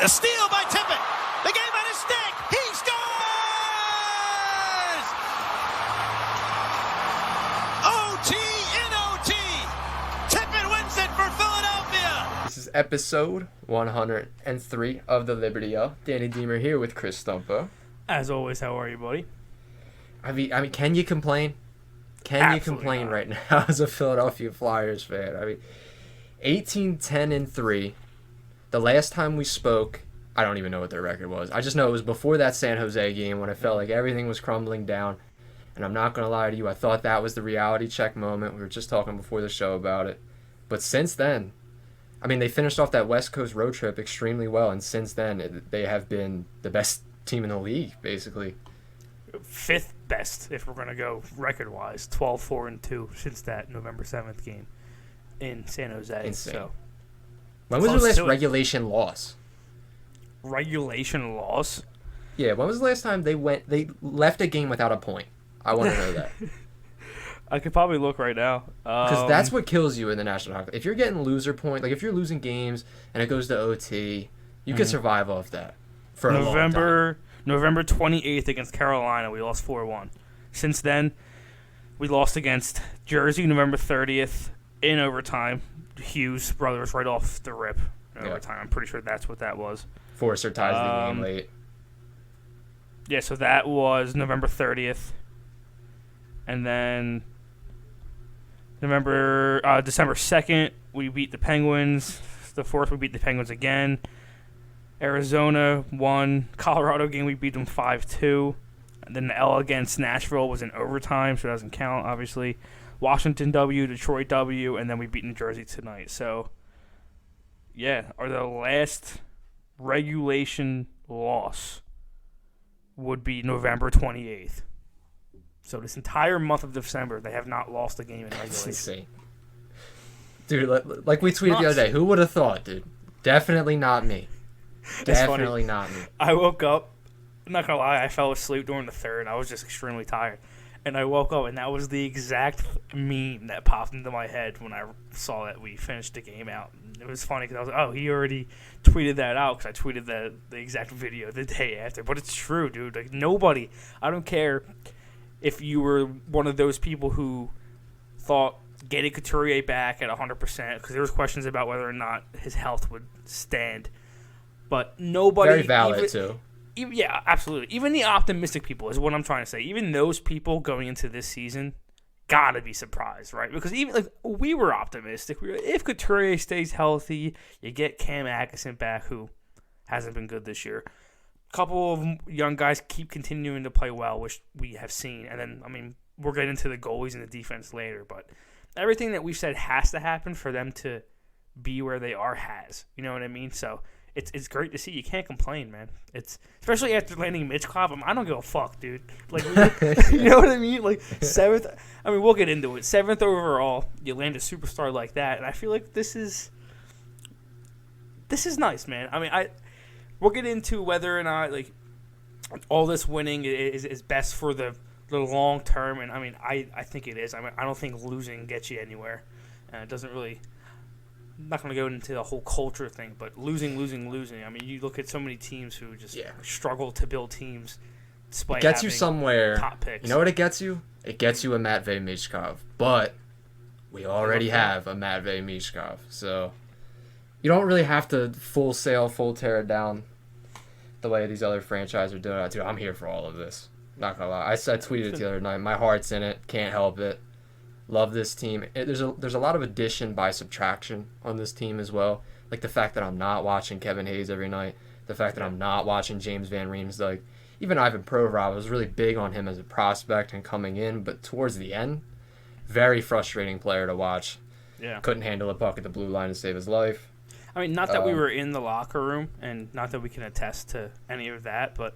A steal by Tippett. The game at his stick. He scores! OT in OT. Tippett wins it for Philadelphia. This is episode 103 of the Liberty Hour. Danny Deemer here with Chris Stumpo. As always, how are you, buddy? I mean, can you complain? Can you complain right now as a Philadelphia Flyers fan? I mean, 18-10-3. The last time we spoke, I don't even know what their record was. I just know it was before that San Jose game when I felt like everything was crumbling down. And I'm not going to lie to you, I thought that was the reality check moment. We were just talking before the show about it. But since then, I mean, they finished off that West Coast road trip extremely well. And since then, they have been the best team in the league, basically. Fifth best, if we're going to go record-wise. 12-4-2 since that November 7th game in San Jose. Insane. So, when was their last regulation loss? Regulation loss? Yeah, when was the last time they left a game without a point? I want to know that. I could probably look right now. Because that's what kills you in the National Hockey League. If you're getting loser point, like if you're losing games and it goes to OT, you can survive off that for a long time. November 28th against Carolina, we lost 4-1. Since then, we lost against Jersey November 30th in overtime. Hughes brothers right off the rip in overtime. I'm pretty sure that's what that was. Forcer ties the game late. Yeah, so that was November 30th. And then December 2nd, we beat the Penguins. The 4th, we beat the Penguins again. Arizona won. Colorado game, we beat them 5-2. And then the L against Nashville was in overtime, so it doesn't count, obviously. Washington W, Detroit W, and then we beat New Jersey tonight. So, yeah, the last regulation loss would be November 28th. So this entire month of December, they have not lost a game in regulation. That's insane. Dude, like we tweeted the other day, who would have thought, dude? Definitely not me. Definitely not me. I woke up, I'm not going to lie, I fell asleep during the third. I was just extremely tired. And I woke up, and that was the exact meme that popped into my head when I saw that we finished the game out. And it was funny because I was like, oh, he already tweeted that out because I tweeted the exact video the day after. But it's true, dude. Like, nobody, I don't care if you were one of those people who thought getting Couturier back at 100%, because there was questions about whether or not his health would stand. But nobody... Very valid, too. Yeah, absolutely. Even the optimistic people is what I'm trying to say. Even those people going into this season gotta be surprised, right? Because even like we were optimistic. We were, if Couturier stays healthy, you get Cam Atkinson back, who hasn't been good this year. A couple of young guys keep continuing to play well, which we have seen. And then, I mean, we'll get into the goalies and the defense later. But everything that we've said has to happen for them to be where they are has. You know what I mean? So... It's great to see. You can't complain, man. It's especially after landing Mitchkov. I don't give a fuck, dude. Like, you know what I mean? Like 7th. I mean, we'll get into it. 7th overall, you land a superstar like that, and I feel like this is nice, man. I mean, we'll get into whether or not like all this winning is best for the long term, and I mean, I think it is. I mean, I don't think losing gets you anywhere. It doesn't really. I'm not going to go into the whole culture thing, but losing. I mean, you look at so many teams who just struggle to build teams despite it gets having you somewhere. Top picks. You know what it gets you? It gets you a Matvei Michkov. But we already have a Matvei Michkov. So you don't really have to full tear it down the way these other franchises are doing it. Dude, I'm here for all of this. Not going to lie. I tweeted it the other night. My heart's in it. Can't help it. Love this team. There's a lot of addition by subtraction on this team as well. Like the fact that I'm not watching Kevin Hayes every night. The fact that I'm not watching James Van Riemsdyk. Even Ivan Provorov, I was really big on him as a prospect and coming in. But towards the end, very frustrating player to watch. Yeah. Couldn't handle a puck at the blue line to save his life. I mean, not that we were in the locker room and not that we can attest to any of that, but...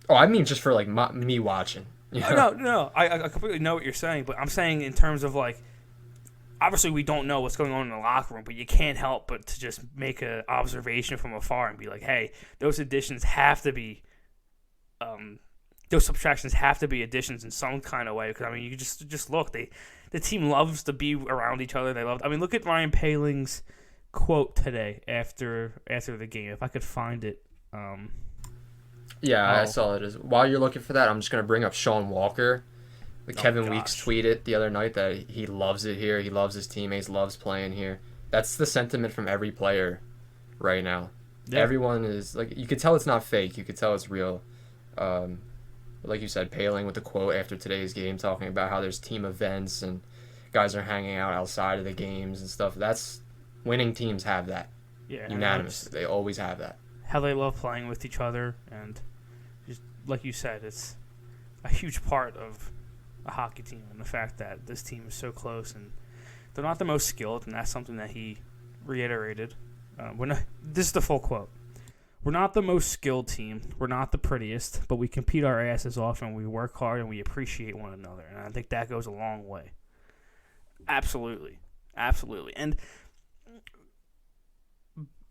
Oh, I mean just for like me watching. Yeah. No, I completely know what you're saying, but I'm saying in terms of like, obviously we don't know what's going on in the locker room, but you can't help but to just make an observation from afar and be like, hey, those additions have to be, those subtractions have to be additions in some kind of way. Because I mean, you just look, the team loves to be around each other. They love. I mean, look at Ryan Paling's quote today after the game. If I could find it. Yeah, I saw it. While you're looking for that, I'm just going to bring up Sean Walker. Kevin Weeks tweeted the other night that he loves it here. He loves his teammates, loves playing here. That's the sentiment from every player right now. Yeah. Everyone is, like, you could tell it's not fake. You could tell it's real. Like you said, Paling with the quote after today's game talking about how there's team events and guys are hanging out outside of the games and stuff. That's winning teams have that. Yeah, unanimous. They always have that. How they love playing with each other, and just like you said, it's a huge part of a hockey team, and the fact that this team is so close, and they're not the most skilled, and that's something that he reiterated. This is the full quote. We're not the most skilled team. We're not the prettiest, but we compete our asses off, and we work hard, and we appreciate one another, and I think that goes a long way. Absolutely. Absolutely. And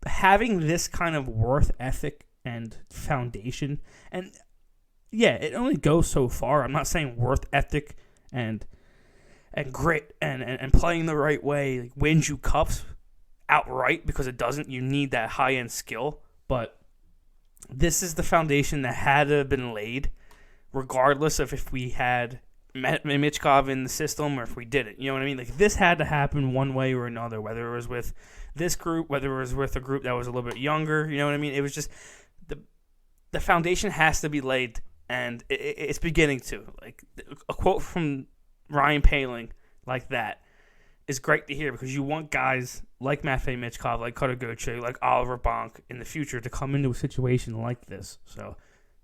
having this kind of worth ethic and foundation, and yeah, it only goes so far. I'm not saying worth ethic and grit and playing the right way like, wins you cups outright, because it doesn't. You need that high-end skill, but this is the foundation that had to have been laid regardless of if we had Michkov in the system or if we didn't. You know what I mean? Like, this had to happen one way or another, whether it was with this group, whether it was with a group that was a little bit younger. You know what I mean? It was just the foundation has to be laid, and it's beginning to. Like, a quote from Ryan Paling like that is great to hear, because you want guys like Matvei Michkov, like Cutter Gauthier, like Oliver Bonk in the future to come into a situation like this. So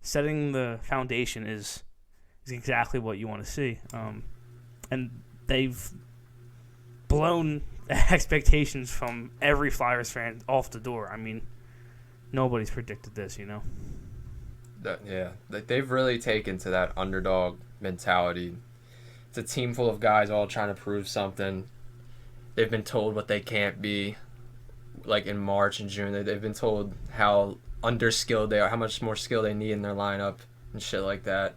setting the foundation is exactly what you want to see. And they've blown expectations from every Flyers fan off the door. I mean, nobody's predicted this, you know? Yeah, they've really taken to that underdog mentality. It's a team full of guys all trying to prove something. They've been told what they can't be. Like in March and June, they've been told how underskilled they are, how much more skill they need in their lineup and shit like that.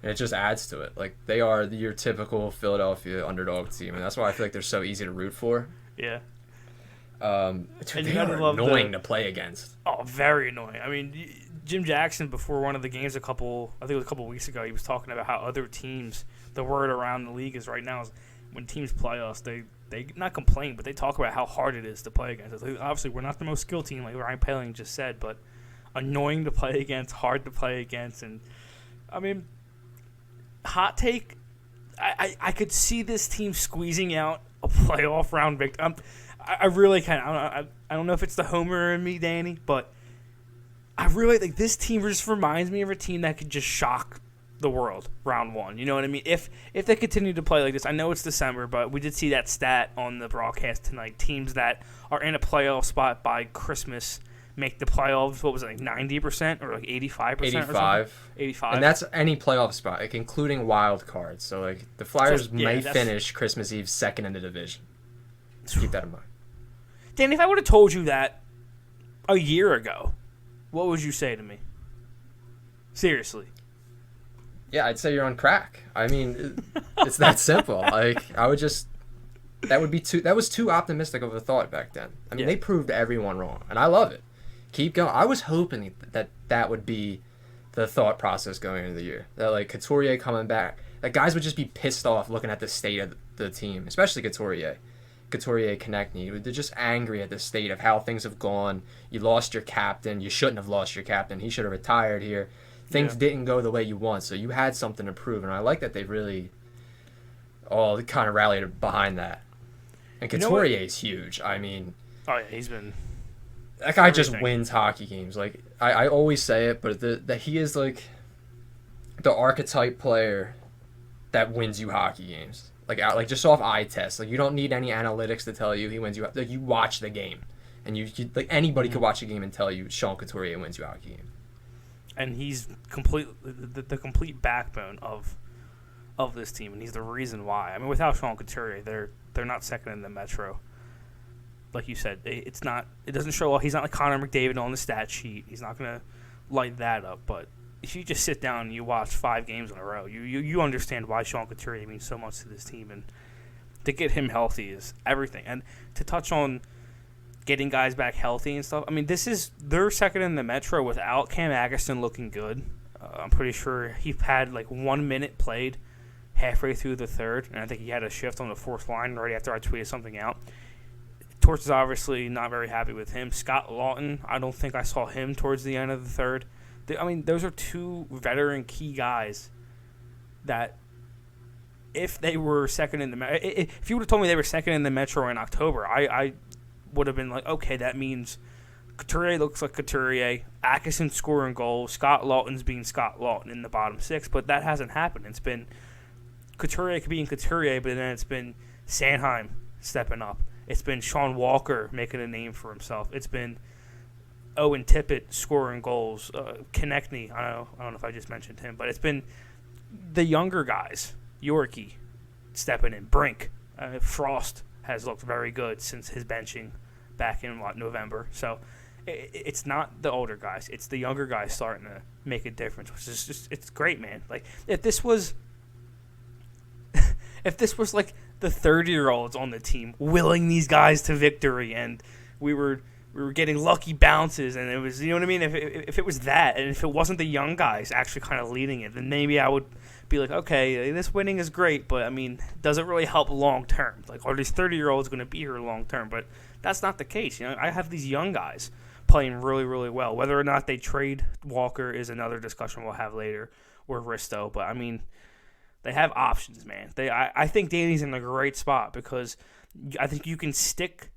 And it just adds to it. Like, they are your typical Philadelphia underdog team, and that's why I feel like they're so easy to root for. Yeah. They are annoying to play against. Oh, very annoying. I mean, Jim Jackson, before one of the games I think it was a couple weeks ago, he was talking about how other teams, the word around the league is right now is when teams play us, they not complain, but they talk about how hard it is to play against us. Like, obviously, we're not the most skilled team, like Ryan Paling just said, but annoying to play against, hard to play against. And, I mean, hot take, I could see this team squeezing out a playoff round victory. I really can. I don't know if it's the homer in me, Danny, but I really think this team just reminds me of a team that could just shock the world round one. You know what I mean? If they continue to play like this, I know it's December, but we did see that stat on the broadcast tonight. Teams that are in a playoff spot by Christmas make the playoffs. What was it, like 90% or like 85%? 85. And that's any playoff spot, like including wild cards. So like the Flyers may finish Christmas Eve second in the division. Keep that in mind. Dan, if I would have told you that a year ago, what would you say to me? Seriously. Yeah, I'd say you're on crack. I mean, it's that simple. Like, I would just... That was too optimistic of a thought back then. I mean, They proved everyone wrong, and I love it. Keep going. I was hoping that would be the thought process going into the year. That, like, Couturier coming back, that guys would just be pissed off looking at the state of the team, especially Couturier, Konechny. They're just angry at the state of how things have gone. You lost your captain. You shouldn't have lost your captain. He should have retired here. Things didn't go the way you want, so you had something to prove, and I like that they really all kind of rallied behind that. And Couturier is huge. I mean... Oh, yeah, he's been... That guy just wins hockey games. Like, I always say it, but that he is, like, the archetype player that wins you hockey games. Like just off eye test. Like, you don't need any analytics to tell you he wins you. Like, you watch the game, and you like anybody could watch a game and tell you Sean Couturier wins you a hockey game. And he's the complete backbone of this team, and he's the reason why. I mean, without Sean Couturier, they're not second in the Metro. Like you said, it doesn't show off. He's not like Connor McDavid on the stat sheet. He's not gonna light that up. But if you just sit down and you watch 5 games in a row, you understand why Sean Couturier means so much to this team, and to get him healthy is everything. And to touch on getting guys back healthy and stuff. I mean, they're second in the Metro without Cam Atkinson looking good. I'm pretty sure he had like 1 minute played halfway through the third, and I think he had a shift on the fourth line right after I tweeted something out. Torch is obviously not very happy with him. Scott Lawton, I don't think I saw him towards the end of the third. I mean, those are two veteran key guys that if they were second in the if you would have told me they were second in the Metro in October, I would have been like, okay, that means Couturier looks like Couturier, Atkinson scoring goals, Scott Lawton's being Scott Lawton in the bottom six, but that hasn't happened. It's been Couturier being Couturier, but then it's been Sanheim stepping up. It's been Sean Walker making a name for himself. It's been Owen Tippett scoring goals. Konechny, I don't know if I just mentioned him, but it's been the younger guys. Yorkie stepping in. Brink. Frost has looked very good since his benching back in November. So it's not the older guys. It's the younger guys starting to make a difference, which is just, it's great, man. Like, if this was like the 30-year-olds on the team willing these guys to victory, and we were getting lucky bounces, and it was, you know what I mean? If it was that, and if it wasn't the young guys actually kind of leading it, then maybe I would be like, okay, this winning is great, but I mean, does it really help long term? Like, are these 30-year-olds going to be here long term? But that's not the case. You know, I have these young guys playing really, really well. Whether or not they trade Walker is another discussion we'll have later, or Risto. But I mean, they have options, man. I think Danny's in a great spot because I think you can stick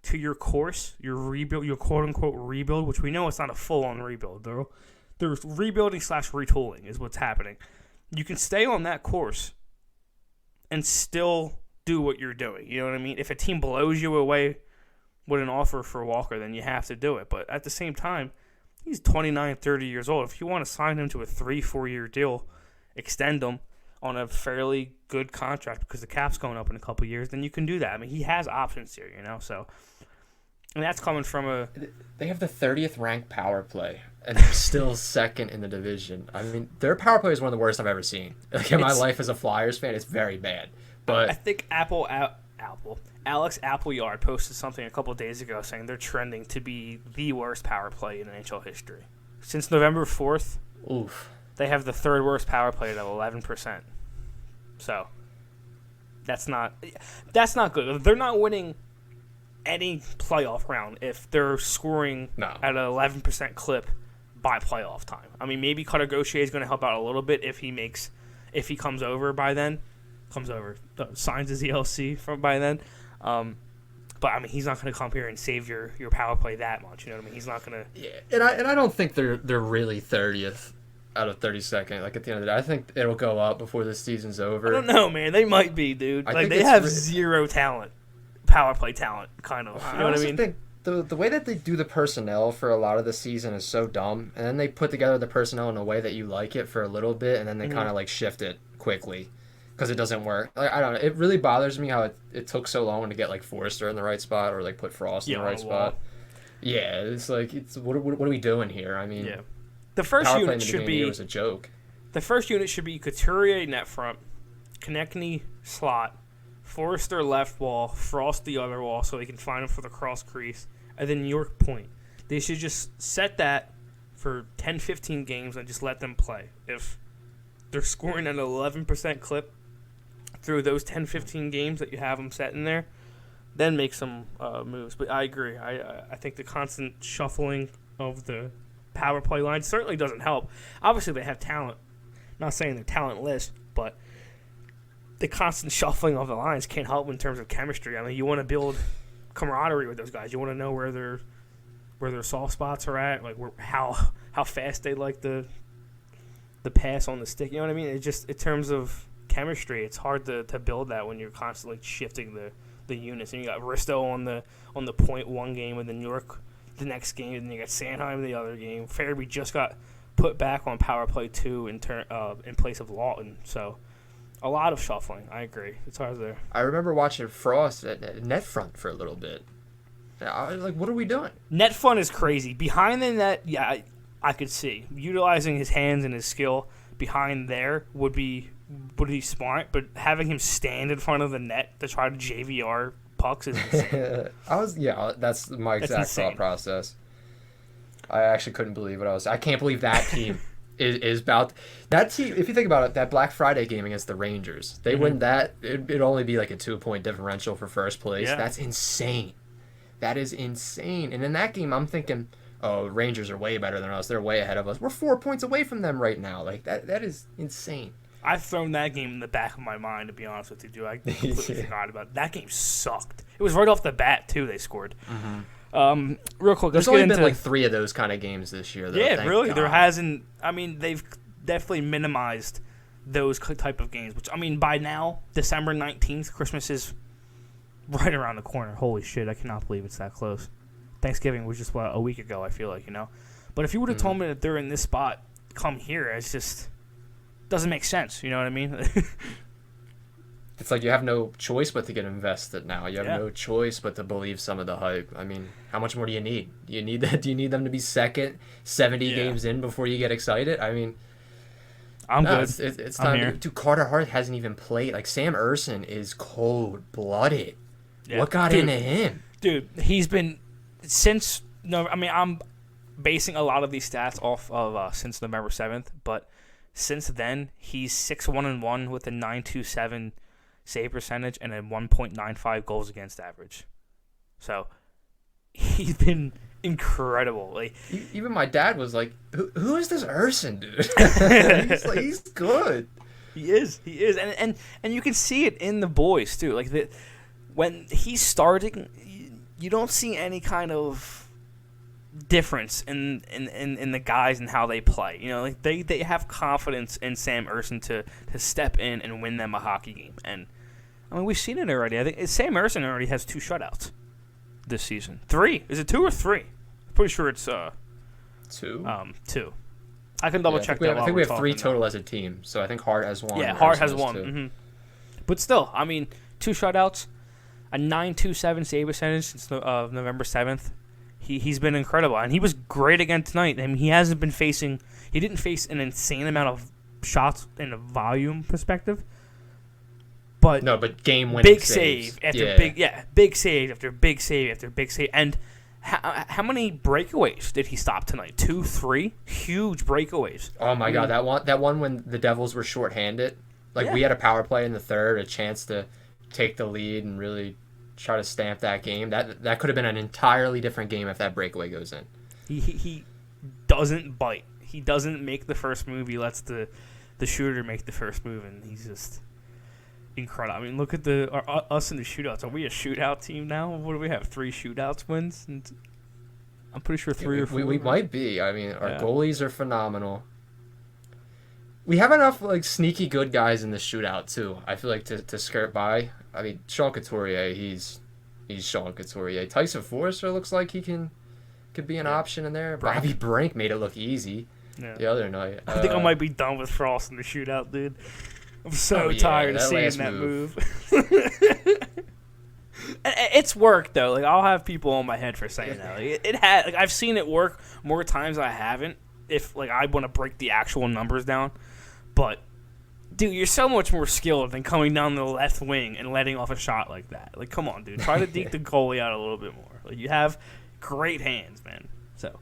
to your course, your rebuild, your quote-unquote rebuild, which we know it's not a full-on rebuild, though. There's rebuilding / retooling is what's happening. You can stay on that course and still do what you're doing. You know what I mean? If a team blows you away with an offer for Walker, then you have to do it. But at the same time, he's 29, 30 years old. If you want to sign him to a 3-4 year deal, extend him on a fairly good contract because the cap's going up in a couple of years, then you can do that. I mean, he has options here, you know. So, and that's coming from a. They have the 30th ranked power play, and they're still second in the division. I mean, their power play is one of the worst I've ever seen. Like in my life as a Flyers fan, it's very bad. But I think Alex Appleyard posted something a couple of days ago saying they're trending to be the worst power play in NHL history since November 4th. Oof. They have the third worst power play at 11%. So that's not good. They're not winning any playoff round if they're scoring at an 11% clip by playoff time. I mean, maybe Cutter Gauthier is going to help out a little bit if he comes over by then. Signs his ELC by then. But I mean, he's not going to come here and save your power play that much. You know what I mean? He's not going to. Yeah, and I don't think they're really 30th. Out of 32nd, like at the end of the day, I think it'll go up before this season's over. I don't know, man. They might be, dude. Like they have zero talent, power play talent, kind of. You know what I mean? Think the way that they do the personnel for a lot of the season is so dumb, and then they put together the personnel in a way that you like it for a little bit, and then they kind of like shift it quickly because it doesn't work. Like, I don't know. It really bothers me how it took so long to get like Forrester in the right spot or like put Frost in the right spot. Yeah, it's like what are we doing here? I mean. Yeah. The first unit should be. It was a joke. The first unit should be Couturier net front, Konechny slot, Forrester left wall, Frost the other wall, so they can find him for the cross crease, and then York point. They should just set that for 10, 15 games and just let them play. If they're scoring at an 11% clip through those 10, 15 games that you have them set in there, then make some moves. But I agree. I think the constant shuffling of the power play line certainly doesn't help. Obviously, they have talent. I'm not saying they're talentless, but the constant shuffling of the lines can't help in terms of chemistry. I mean, you want to build camaraderie with those guys. You want to know where their soft spots are at, like how fast they like the pass on the stick. You know what I mean? It just in terms of chemistry, it's hard to build that when you're constantly shifting the units. And you got Risto on the point one game, and then York the next game, and then you got Sanheim the other game. Farabee just got put back on power play 2 in place of Lawton. So a lot of shuffling. I agree. It's hard there. I remember watching Frost at net front for a little bit. I was like, what are we doing? Net front is crazy. Behind the net, yeah, I could see. Utilizing his hands and his skill behind there would be smart, but having him stand in front of the net to try to JVR Bucks is insane. That's my exact thought process. I actually couldn't believe what I can't believe that team is about that team. If you think about it, that Black Friday game against the Rangers, they win that, it'd only be like a 2-point differential for first place. Yeah. That's insane. That is insane. And in that game, I'm thinking, oh, Rangers are way better than us. They're way ahead of us. We're 4 points away from them right now. Like that is insane. I've thrown that game in the back of my mind, to be honest with you, dude. I completely forgot about it. That game sucked. It was right off the bat, too, they scored. Real quick, there's only been like 3 of those kind of games this year, though. Yeah, really. God. There hasn't. I mean, they've definitely minimized those type of games, which, I mean, by now, December 19th, Christmas is right around the corner. Holy shit, I cannot believe it's that close. Thanksgiving was just, a week ago, I feel like, you know? But if you would have told me that they're in this spot, come here, it's just doesn't make sense. You know what I mean? It's like you have no choice but to get invested now. You have no choice but to believe some of the hype. I mean, how much more do you need? Do you need that? Do you need them to be second, 70 games in before you get excited? I mean, I'm good. It's time. Dude, Carter Hart hasn't even played. Like, Sam Ersson is cold-blooded. Yeah. What got into him? Dude, he's been since. No, I mean, I'm basing a lot of these stats off of since November 7th, but since then he's 6-1-1 with a 9.27 save percentage and a 1.95 goals against average. So he's been incredible. Like, even my dad was like, "Who is this Ersson dude?" he's good. He is, and you can see it in the boys too. Like when he's starting, you don't see any kind of difference in the guys and how they play. You know, like they have confidence in Sam Ersson to step in and win them a hockey game. And I mean, we've seen it already. I think Sam Ersson already has 2 shutouts this season. 3. Is it 2 or 3? I'm pretty sure it's 2. 2. I can double check that. I think we have 3 total as a team. So I think Hart has 1. Yeah, Hart has 1. Mm-hmm. But still, I mean, 2 shutouts, a 9.27 save percentage since November 7th. He's been incredible, and he was great again tonight. I mean, he didn't face an insane amount of shots in a volume perspective, but game winning big save after big save after big save after big save. And how many breakaways did he stop tonight? 2, 3 huge breakaways. Oh my God, that one when the Devils were shorthanded, we had a power play in the third, a chance to take the lead and really try to stamp that game. That could have been an entirely different game if that breakaway goes in. He doesn't bite. He doesn't make the first move. He lets the shooter make the first move, and he's just incredible. I mean, look at us in the shootouts. Are we a shootout team now? What do we have? 3 shootouts wins? And I'm pretty sure 3 or 4. We might be. I mean, our goalies are phenomenal. We have enough sneaky good guys in the shootout too. I feel like to skirt by. I mean, Sean Couturier, he's Sean Couturier. Tyson Forrester looks like he could be an option in there. Bobby Brink made it look easy the other night. I think I might be done with Frost in the shootout, dude. I'm so tired of seeing that move. It's worked though. I'll have people on my head for saying that. It had. I've seen it work more times than I haven't. If I want to break the actual numbers down, but. Dude, you're so much more skilled than coming down the left wing and letting off a shot like that. Come on, dude. Try to deke the goalie out a little bit more. You have great hands, man. So,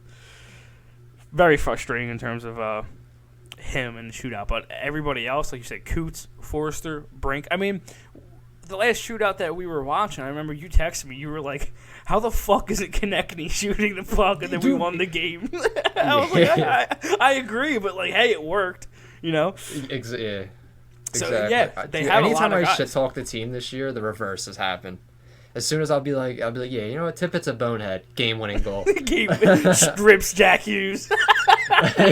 very frustrating in terms of him in the shootout. But everybody else, like you said, Coots, Forrester, Brink. I mean, the last shootout that we were watching, I remember you texted me. You were like, how the fuck is it Konechny shooting the puck and then we won the game? I was like, I agree, but, hey, it worked, you know? Yeah. So, exactly. they have a lot of Anytime guys. I shit talk the team this year, the reverse has happened. As soon as I'll be like, yeah, you know what? Tippett's a bonehead. Game-winning goal. Strips Jack Hughes.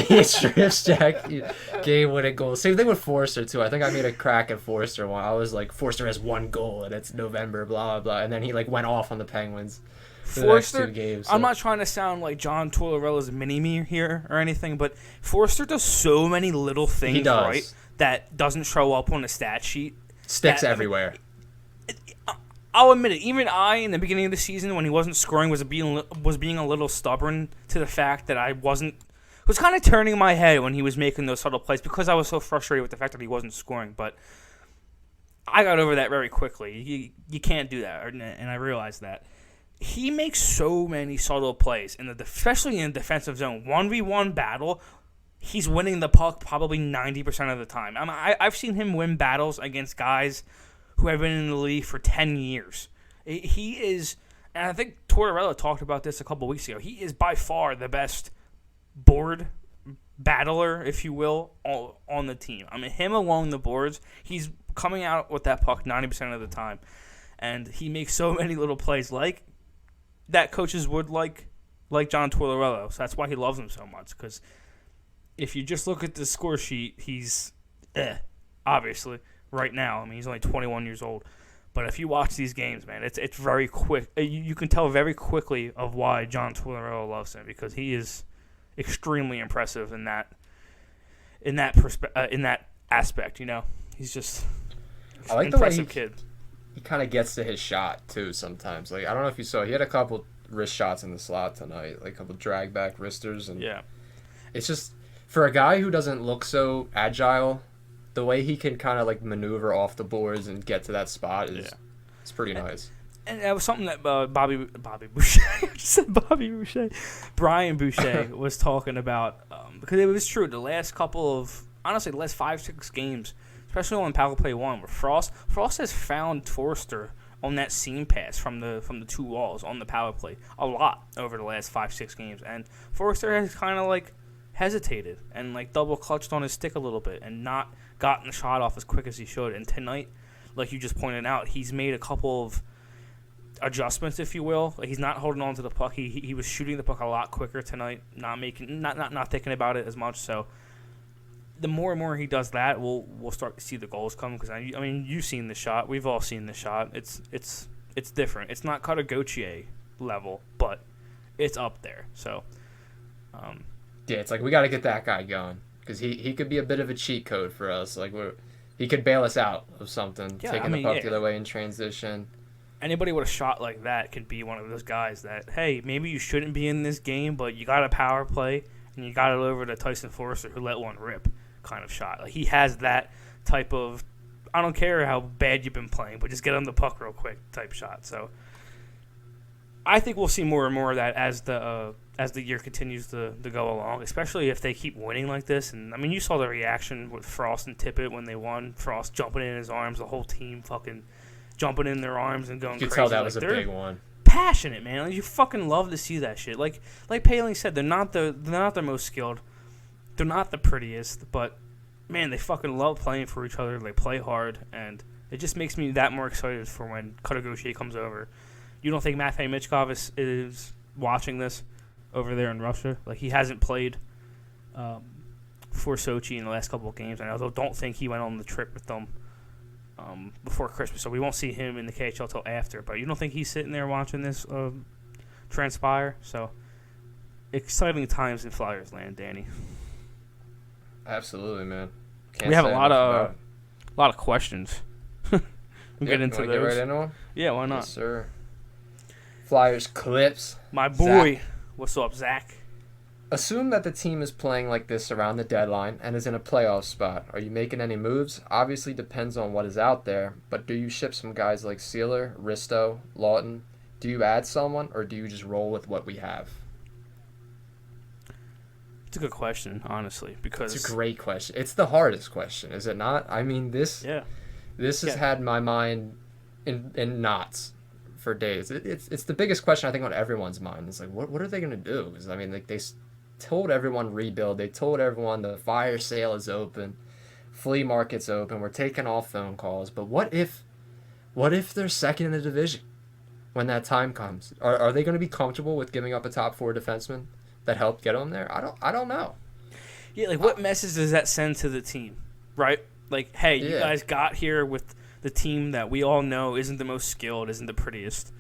He strips Jack Hughes. Game-winning goal. Same thing with Forster, too. I think I made a crack at Forster one. I was like, Forster has 1 goal, and it's November, blah, blah, blah. And then he, went off on the Penguins for the next 2 games. So. I'm not trying to sound like John Tortorella's mini-me here or anything, but Forster does so many little things right that doesn't show up on the stat sheet. Sticks everywhere. I'll admit it. Even I, in the beginning of the season, when he wasn't scoring, was being a little stubborn to the fact that I was kind of turning my head when he was making those subtle plays because I was so frustrated with the fact that he wasn't scoring. But I got over that very quickly. You can't do that, and I realized that. He makes so many subtle plays, especially in the defensive zone. 1v1 battle, he's winning the puck probably 90% of the time. I've seen him win battles against guys who have been in the league for 10 years. He is, and I think Tortorella talked about this a couple weeks ago, he is by far the best board battler, if you will, on the team. I mean, him along the boards, he's coming out with that puck 90% of the time. And he makes so many little plays like that coaches would like John Tortorella. So that's why he loves him so much. Because if you just look at the score sheet, he's obviously right now. I mean, he's only 21 years old. But if you watch these games, man, it's very quick. You can tell very quickly of why John Tortorella loves him, because he is extremely impressive in that aspect. You know, he's just I like impressive the way kid. He kind of gets to his shot too sometimes. Like, I don't know if you saw, he had a couple wrist shots in the slot tonight, like a couple drag back wristers, and Yeah. it's just for a guy who doesn't look so agile, the way he can kind of like maneuver off the boards and get to that spot is it's pretty nice. And that was something that Bobby Boucher, I just said Bobby Boucher, Brian Boucher was talking about, because it was true. The last couple of, honestly, the last 5-6 games, especially on Power Play 1, where Frost has found Forster on that seam pass from the two walls on the power play a lot over the last 5-6 games, and Forster has kind of like hesitated and like double clutched on his stick a little bit and not gotten the shot off as quick as he should. And tonight, like you just pointed out, he's made a couple of adjustments, if you will. Like, he's not holding on to the puck. He was shooting the puck a lot quicker tonight, not thinking about it as much. So the more and more he does that, we'll start to see the goals come. Because I mean, you've seen the shot. We've all seen the shot. It's different. It's not Katagochier level, but it's up there. So yeah, it's like we got to get that guy going, because he could be a bit of a cheat code for us. Like, he could bail us out of something, taking the puck the other way in transition. Anybody with a shot like that could be one of those guys that, hey, maybe you shouldn't be in this game, but you got a power play and you got it over to Tyson Forster, who let one rip kind of shot. Like, he has that type of, I don't care how bad you've been playing, but just get on the puck real quick type shot. So I think we'll see more and more of that as the year continues to go along, especially if they keep winning like this. And I mean, you saw the reaction with Frost and Tippett when they won. Frost jumping in his arms, the whole team fucking jumping in their arms and going crazy. You could tell that like, was a big one. Passionate, man. Like, you fucking love to see that shit. Like Paling said, they're not the most skilled. They're not the prettiest, but man, they fucking love playing for each other. They play hard, and it just makes me that more excited for when Katagochier comes over. You don't think Matvei Michkov is watching this over there in Russia? Like, he hasn't played for Sochi in the last couple of games. I don't think he went on the trip with them before Christmas, so we won't see him in the KHL till after. But you don't think he's sitting there watching this transpire? So exciting times in Flyers land, Danny. Absolutely, man. We have a lot of questions. We'll get into those. Get right into them? Yeah, why not? Yes, sir. Flyers clips. My boy. Zach. What's up, Zach? Assume that the team is playing like this around the deadline and is in a playoff spot. Are you making any moves? Obviously depends on what is out there, but do you ship some guys like Seeler, Risto, Lawton? Do you add someone, or do you just roll with what we have? It's a good question, honestly, because it's a great question. It's the hardest question, is it not? I mean, this has had my mind in knots for days. It's the biggest question I think on everyone's mind. It's like, what are they going to do? Because I mean, like, they told everyone rebuild. They told everyone the fire sale is open, flea market's open. We're taking all phone calls. But what if they're second in the division when that time comes? Are they going to be comfortable with giving up a top 4 defenseman that helped get them there? I don't know. Yeah, like, what message does that send to the team, right? Like, hey, you guys got here with the team that we all know isn't the most skilled, isn't the prettiest,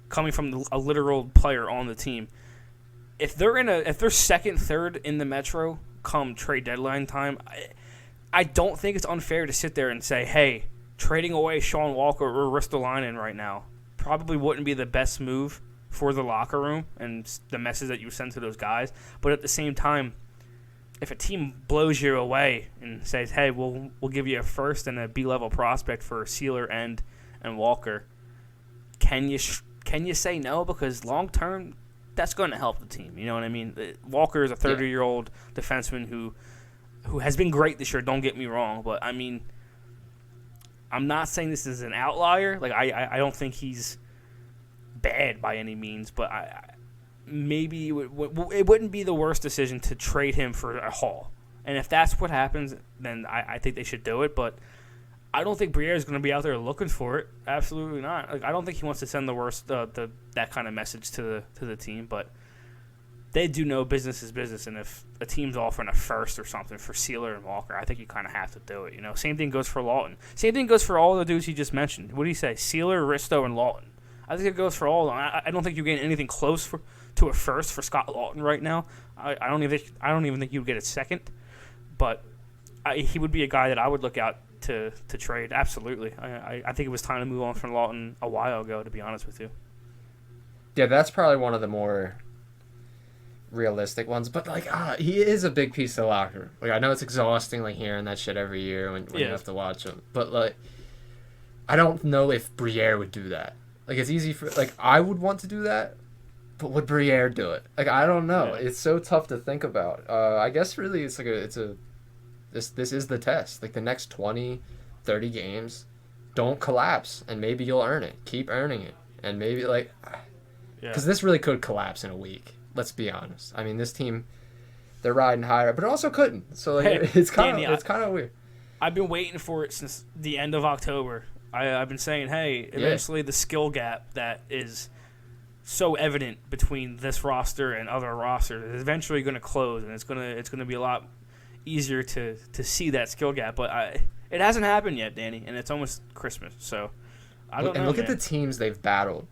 coming from a literal player on the team. If they're second, third in the Metro come trade deadline time, I don't think it's unfair to sit there and say, hey, trading away Sean Walker or Ristolainen right now probably wouldn't be the best move for the locker room and the message that you send to those guys. But at the same time, if a team blows you away and says, "Hey, we'll give you a first and a B-level prospect for Seeler and Walker," can you say no? Because long term, that's going to help the team. You know what I mean? Walker is a 30-year-old defenseman who has been great this year. Don't get me wrong, but I mean, I'm not saying this is an outlier. Like I don't think he's bad by any means, but maybe it wouldn't be the worst decision to trade him for a haul. And if that's what happens, then I think they should do it. But I don't think Briere is going to be out there looking for it. Absolutely not. Like I don't think he wants to send that kind of message to the team. But they do know business is business, and if a team's offering a first or something for Seeler and Walker, I think you kind of have to do it. You know, same thing goes for Lawton. Same thing goes for all the dudes you just mentioned. What do you say? Seeler, Risto, and Lawton. I think it goes for all of them. I don't think you gain anything close to a first for Scott Lawton right now. I don't even think you would get a second, but he would be a guy that I would look out to trade. Absolutely. I think it was time to move on from Lawton a while ago, to be honest with you. Yeah, that's probably one of the more realistic ones, but he is a big piece of the locker room. Like I know it's exhausting hearing that shit every year when you have to watch him, but I don't know if Briere would do that. It's easy for I would want to do that, but would Briere do it? I don't know. Yeah. It's so tough to think about. I guess really it's this is the test. The next 20, 30 games, don't collapse, and maybe you'll earn it. Keep earning it, and maybe because this really could collapse in a week. Let's be honest. I mean, this team, they're riding higher, but it also couldn't. So it's kind of weird. I've been waiting for it since the end of October. I've been saying, hey, eventually the skill gap that is so evident between this roster and other rosters is eventually going to close, and it's gonna be a lot easier to see that skill gap. But it hasn't happened yet, Danny, and it's almost Christmas, so I don't know. And look at the teams they've battled.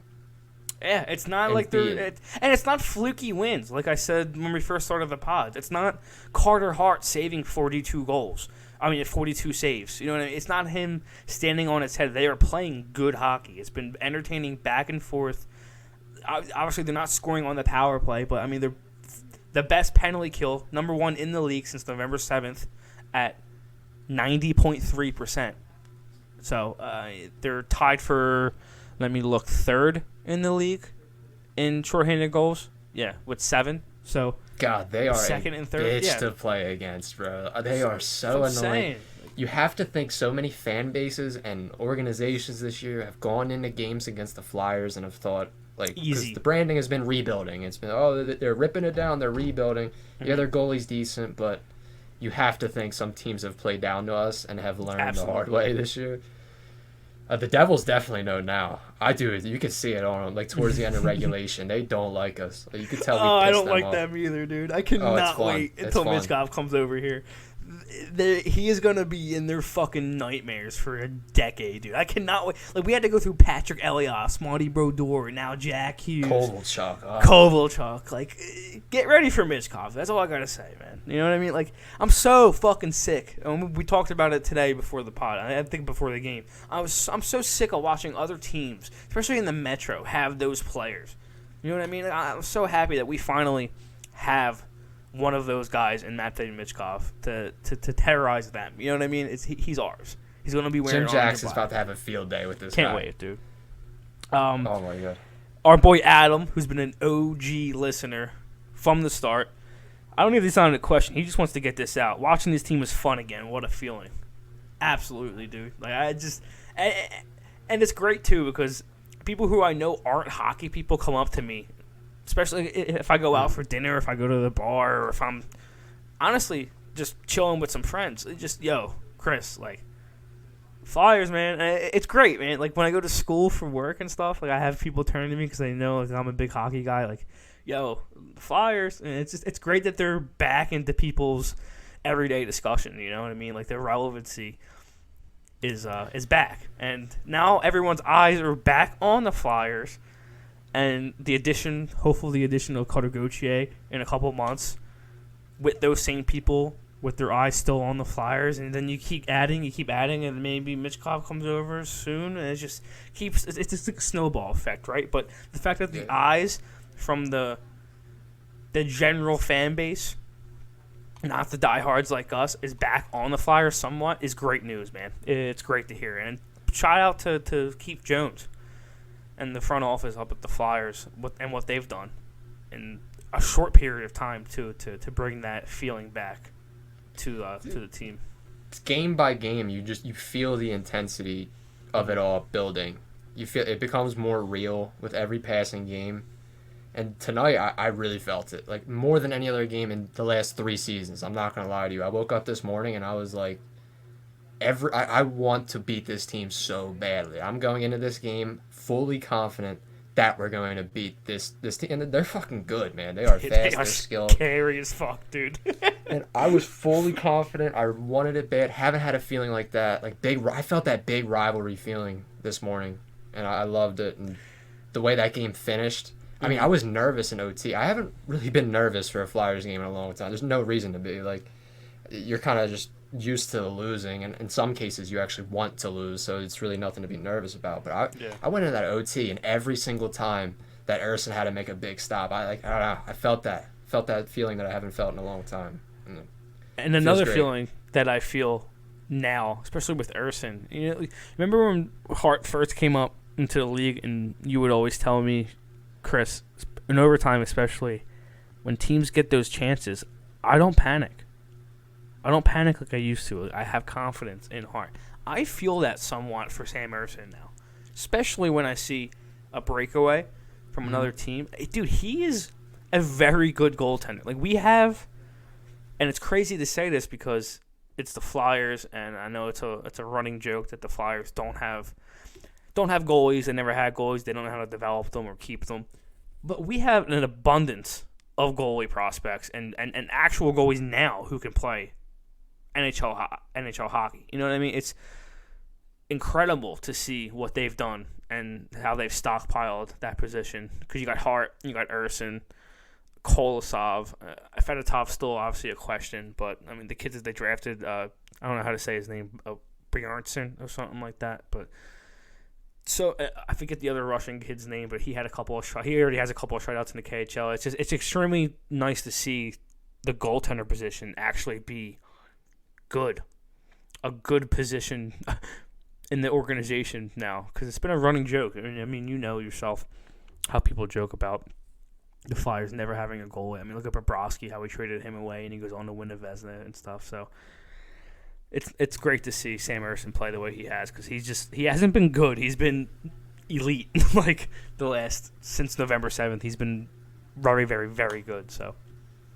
Yeah, it's not like they're and it's not fluky wins. Like I said when we first started the pod, it's not Carter Hart saving 42 goals. 42 saves. You know what I mean? It's not him standing on his head. They are playing good hockey. It's been entertaining back and forth. Obviously, they're not scoring on the power play, but they're the best penalty kill, number one in the league since November 7th at 90.3%. So they're tied for, let me look, third in the league in shorthanded goals. Yeah, with 7. So God, they are second and third bitch to play against, bro. They are so annoying. You have to think so many fan bases and organizations this year have gone into games against the Flyers and have thought easy. The branding has been rebuilding. It's been they're ripping it down, they're rebuilding. Mm-hmm. Yeah, their goalie's decent, but you have to think some teams have played down to us and have learned the hard way this year. The Devils definitely know now. I do. You can see it on them. Towards the end of regulation, they don't like us. You can tell. I don't like them either, dude. I cannot wait until Mitchkov comes over here. He is gonna be in their fucking nightmares for a decade, dude. I cannot wait. We had to go through Patrick Elias, Marty Brodeur, now Jack Hughes, Kovalchuk. Get ready for Mitchkov. That's all I gotta say, man. You know what I mean? I'm so fucking sick. We talked about it today before the pod. I think before the game. I'm so sick of watching other teams, especially in the Metro, have those players. You know what I mean? I'm so happy that we finally have one of those guys in Matvei Mitchkov to terrorize them. You know what I mean? He's ours. He's going to be wearing Jim Jackson's about to have a field day with this guy. Can't wait, dude. Oh, my God. Our boy Adam, who's been an OG listener from the start. I don't even sound a question. He just wants to get this out. Watching this team is fun again. What a feeling. Absolutely, dude. And it's great, too, because people who I know aren't hockey people come up to me, especially if I go out for dinner, if I go to the bar, or if I'm honestly just chilling with some friends. Just, yo, Chris, Flyers, man. It's great, man. When I go to school for work and stuff, I have people turn to me because they know I'm a big hockey guy. Yo, the Flyers. And it's great that they're back into people's everyday discussion. You know what I mean? Their relevancy is back, and now everyone's eyes are back on the Flyers. And hopefully the addition of Cutter Gauthier in a couple months with those same people with their eyes still on the Flyers. And then you keep adding, and maybe Mitchkov comes over soon. And it just it's just a snowball effect, right? But the fact that the eyes from the general fan base not the diehards like us, is back on the Flyers somewhat is great news, man. It's great to hear. And shout out to Keith Jones and the front office up at the Flyers and what they've done in a short period of time to bring that feeling back to the team. It's game by game, you feel the intensity of it all building. You feel it becomes more real with every passing game. And tonight, I really felt it, like more than any other game in the last 3 seasons. I'm not gonna lie to you. I woke up this morning and I was like, I want to beat this team so badly. I'm going into this game fully confident that we're going to beat this team. And they're fucking good, man. They are fast. They're skilled. Scary as fuck, dude. And I was fully confident. I wanted it bad. Haven't had a feeling like that. I felt that big rivalry feeling this morning, and I loved it. And the way that game finished. I mean, I was nervous in OT. I haven't really been nervous for a Flyers game in a long time. There's no reason to be. Like, you're kind of just used to losing, and in some cases you actually want to lose, so it's really nothing to be nervous about. But I went into that OT, and every single time that Ersson had to make a big stop, I don't know, I felt that feeling that I haven't felt in a long time. And another feeling that I feel now, especially with Ersson, remember when Hart first came up into the league, and you would always tell me, Chris, in overtime especially, when teams get those chances, I don't panic. I don't panic like I used to. I have confidence in Hart. I feel that somewhat for Sam Ersson now, especially when I see a breakaway from another team. Dude, he is a very good goaltender. Like, we have, and it's crazy to say this because it's the Flyers, and I know it's a running joke that the Flyers don't have goalies. They never had goalies. They don't know how to develop them or keep them. But we have an abundance of goalie prospects and actual goalies now who can play NHL hockey. You know what I mean? It's incredible to see what they've done and how they've stockpiled that position. Because you got Hart, you got Ersson, Kolosov. Fedotov still obviously a question, but I mean the kids that they drafted. I don't know how to say his name, Ersson or something like that, but. So I forget the other Russian kid's name, but he already has a couple of shutouts in the KHL. It's extremely nice to see the goaltender position actually be good, a good position in the organization now, because it's been a running joke. I mean, you know yourself how people joke about the Flyers never having a goalie. I mean, look at Bobrovsky, how we traded him away, and he goes on to win the Vezina and stuff. So. It's great to see Sam Ersson play the way he has, because he hasn't been good. He's been elite like since November 7th. He's been very, very, very good. So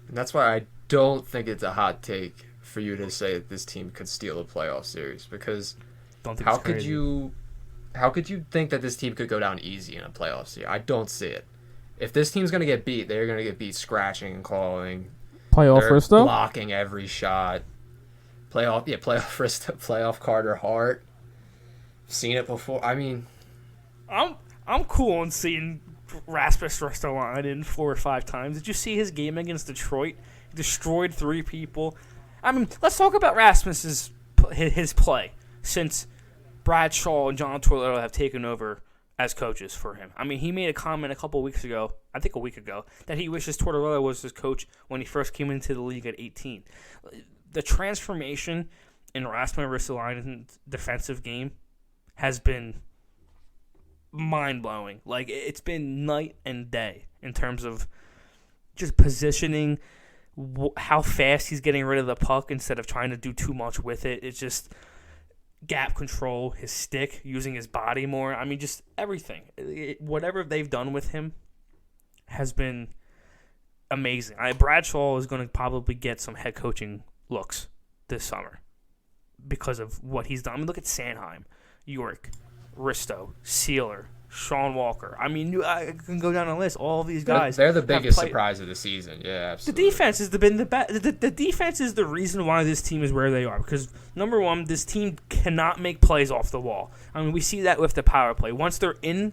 and that's why I don't think it's a hot take for you to say that this team could steal a playoff series, because how could you think that this team could go down easy in a playoff series? I don't see it. If this team's going to get beat, they're going to get beat scratching and clawing. Playoff They're first, though? blocking every shot. Playoff Carter Hart. Seen it before. I mean, I'm cool on seeing Rasmus Ristolainen 4 or 5 times. Did you see his game against Detroit? He destroyed 3 people. I mean, let's talk about Rasmus's his play since Bradshaw and John Tortorella have taken over as coaches for him. I mean, he made a comment a week ago, that he wishes Tortorella was his coach when he first came into the league at 18. The transformation in Rasmus Ristolainen's defensive game has been mind-blowing. Like, it's been night and day in terms of just positioning, how fast he's getting rid of the puck instead of trying to do too much with it. It's just gap control, his stick, using his body more. I mean, just everything. Whatever they've done with him has been amazing. Bradshaw is going to probably get some head coaching looks this summer because of what he's done. I mean, look at Sanheim, York, Risto, Seeler, Sean Walker. I mean, I can go down the list. All of these guys. They're the biggest surprise of the season. Yeah, absolutely. The defense has been the best. The defense is the reason why this team is where they are. Because, number one, this team cannot make plays off the wall. I mean, we see that with the power play. Once they're in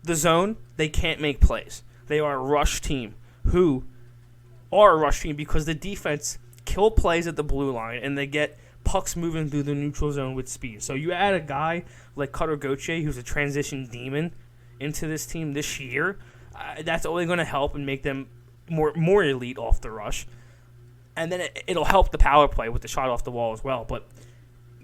the zone, they can't make plays. They are a rush team because the defense kill plays at the blue line, and they get pucks moving through the neutral zone with speed. So you add a guy like Cutter Gauthier, who's a transition demon, into this team this year, that's only going to help and make them more elite off the rush. And then it'll help the power play with the shot off the wall as well. But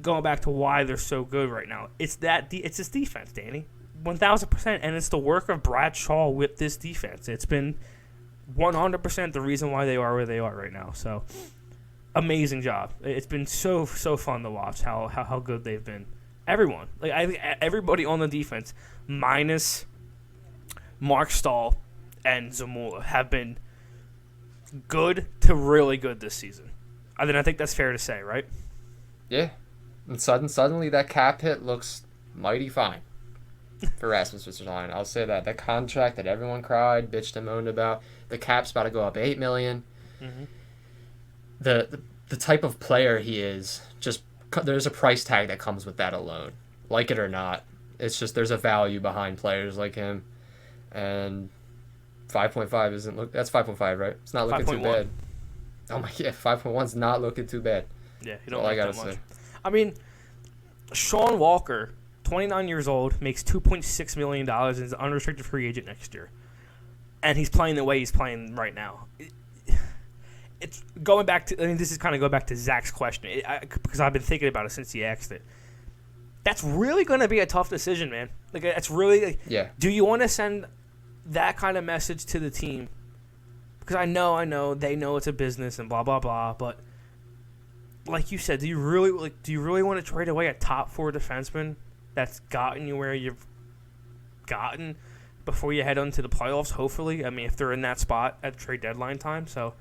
going back to why they're so good right now, it's this defense, Danny. 1,000%. And it's the work of Brad Shaw with this defense. It's been 100% the reason why they are where they are right now. So, amazing job. It's been so fun to watch how good they've been. Everyone. Like I think everybody on the defense, minus Mark Stahl and Zamula, have been good to really good this season. I think that's fair to say, right? Yeah. And suddenly that cap hit looks mighty fine for Rasmus Ristolainen. I'll say that. That contract that everyone cried, bitched and moaned about, the cap's about to go up $8 million. Mm-hmm. The type of player he is, just there's a price tag that comes with that alone. Like it or not. It's just there's a value behind players like him. And 5.5 isn't that's 5.5, right? It's not looking 5. too bad. Oh my, yeah, 5.1's not looking too bad. Yeah, you That's don't all I like gotta that much. say. I mean, Sean Walker, 29 years old, makes $2.6 million and is an unrestricted free agent next year. And he's playing the way he's playing right now. It's going back to, this is kind of going back to Zach's question, because I've been thinking about it since he asked it. That's really going to be a tough decision, man. Like, it's really, Yeah. Do you want to send that kind of message to the team? Because I know, they know it's a business and blah, blah, blah, but like you said, do you really want to trade away a top 4 defenseman that's gotten you where you've gotten before you head on to the playoffs, hopefully? I mean, if they're in that spot at trade deadline time, so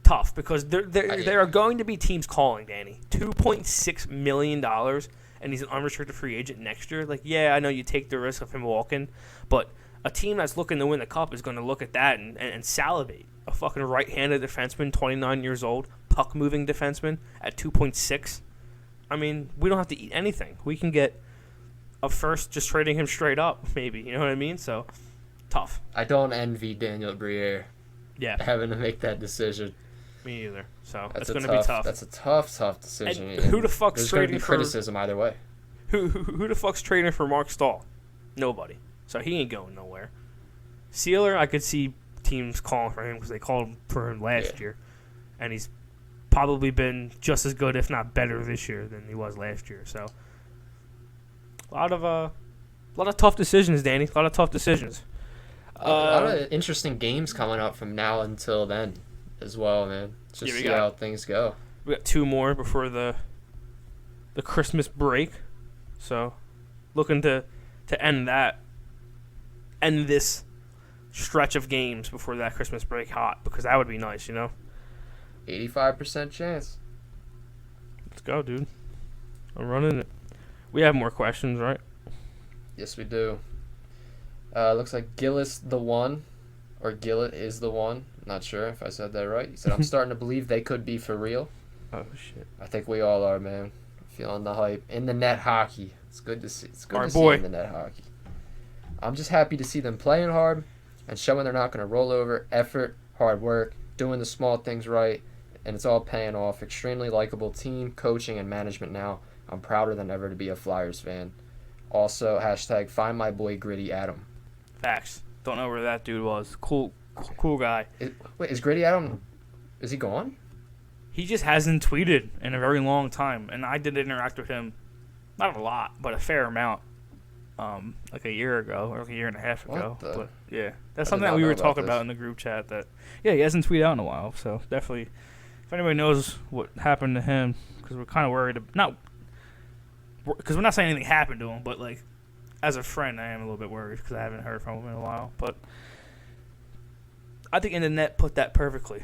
tough, because there are going to be teams calling, Danny. $2.6 million, and he's an unrestricted free agent next year. Like, yeah, I know you take the risk of him walking, but a team that's looking to win the cup is going to look at that and salivate. A fucking right-handed defenseman, 29 years old, puck-moving defenseman at 2.6. I mean, we don't have to eat anything. We can get a first just trading him straight up, maybe. You know what I mean? So, tough. I don't envy Daniel Briere having to make that decision. Me either. So, That's it's going to be tough. That's a tough decision. And who the fuck's There's going to trading be for criticism either way. Who the fuck's trading for Mark Stahl? Nobody. So he ain't going nowhere. Seeler, I could see teams calling for him because they called for him last year, and he's probably been just as good, if not better, this year than he was last year. So a lot of tough decisions, Danny. A lot of tough decisions. A lot of interesting games coming up from now until then, as well, man. Just see how things go. We got 2 more before the Christmas break, so looking to end this stretch of games before that Christmas break hot, because that would be nice, 85% chance. Let's go, dude. I'm running it. We have more questions, right? Yes, we do. Looks like Gillis the one, or Gillett is the one. Not sure if I said that right. He said, I'm starting to believe they could be for real. Oh, shit. I think we all are, man. Feeling the hype. In the net hockey. It's good to see. It's good to see in the net hockey. I'm just happy to see them playing hard and showing they're not going to roll over. Effort, hard work, doing the small things right, and it's all paying off. Extremely likable team, coaching, and management now. I'm prouder than ever to be a Flyers fan. Also, hashtag find my boy Gritty Adam. Facts. Don't know where that dude was. Cool guy. Is Gritty Adam, is he gone? He just hasn't tweeted in a very long time, and I did interact with him, not a lot, but a fair amount, like a year ago, or like a year and a half ago. But yeah, that's something that we were talking about in the group chat, that, yeah, he hasn't tweeted out in a while, so definitely, if anybody knows what happened to him, because we're kind of worried, because we're not saying anything happened to him, but, like, as a friend, I am a little bit worried, because I haven't heard from him in a while, but I think In the Net put that perfectly.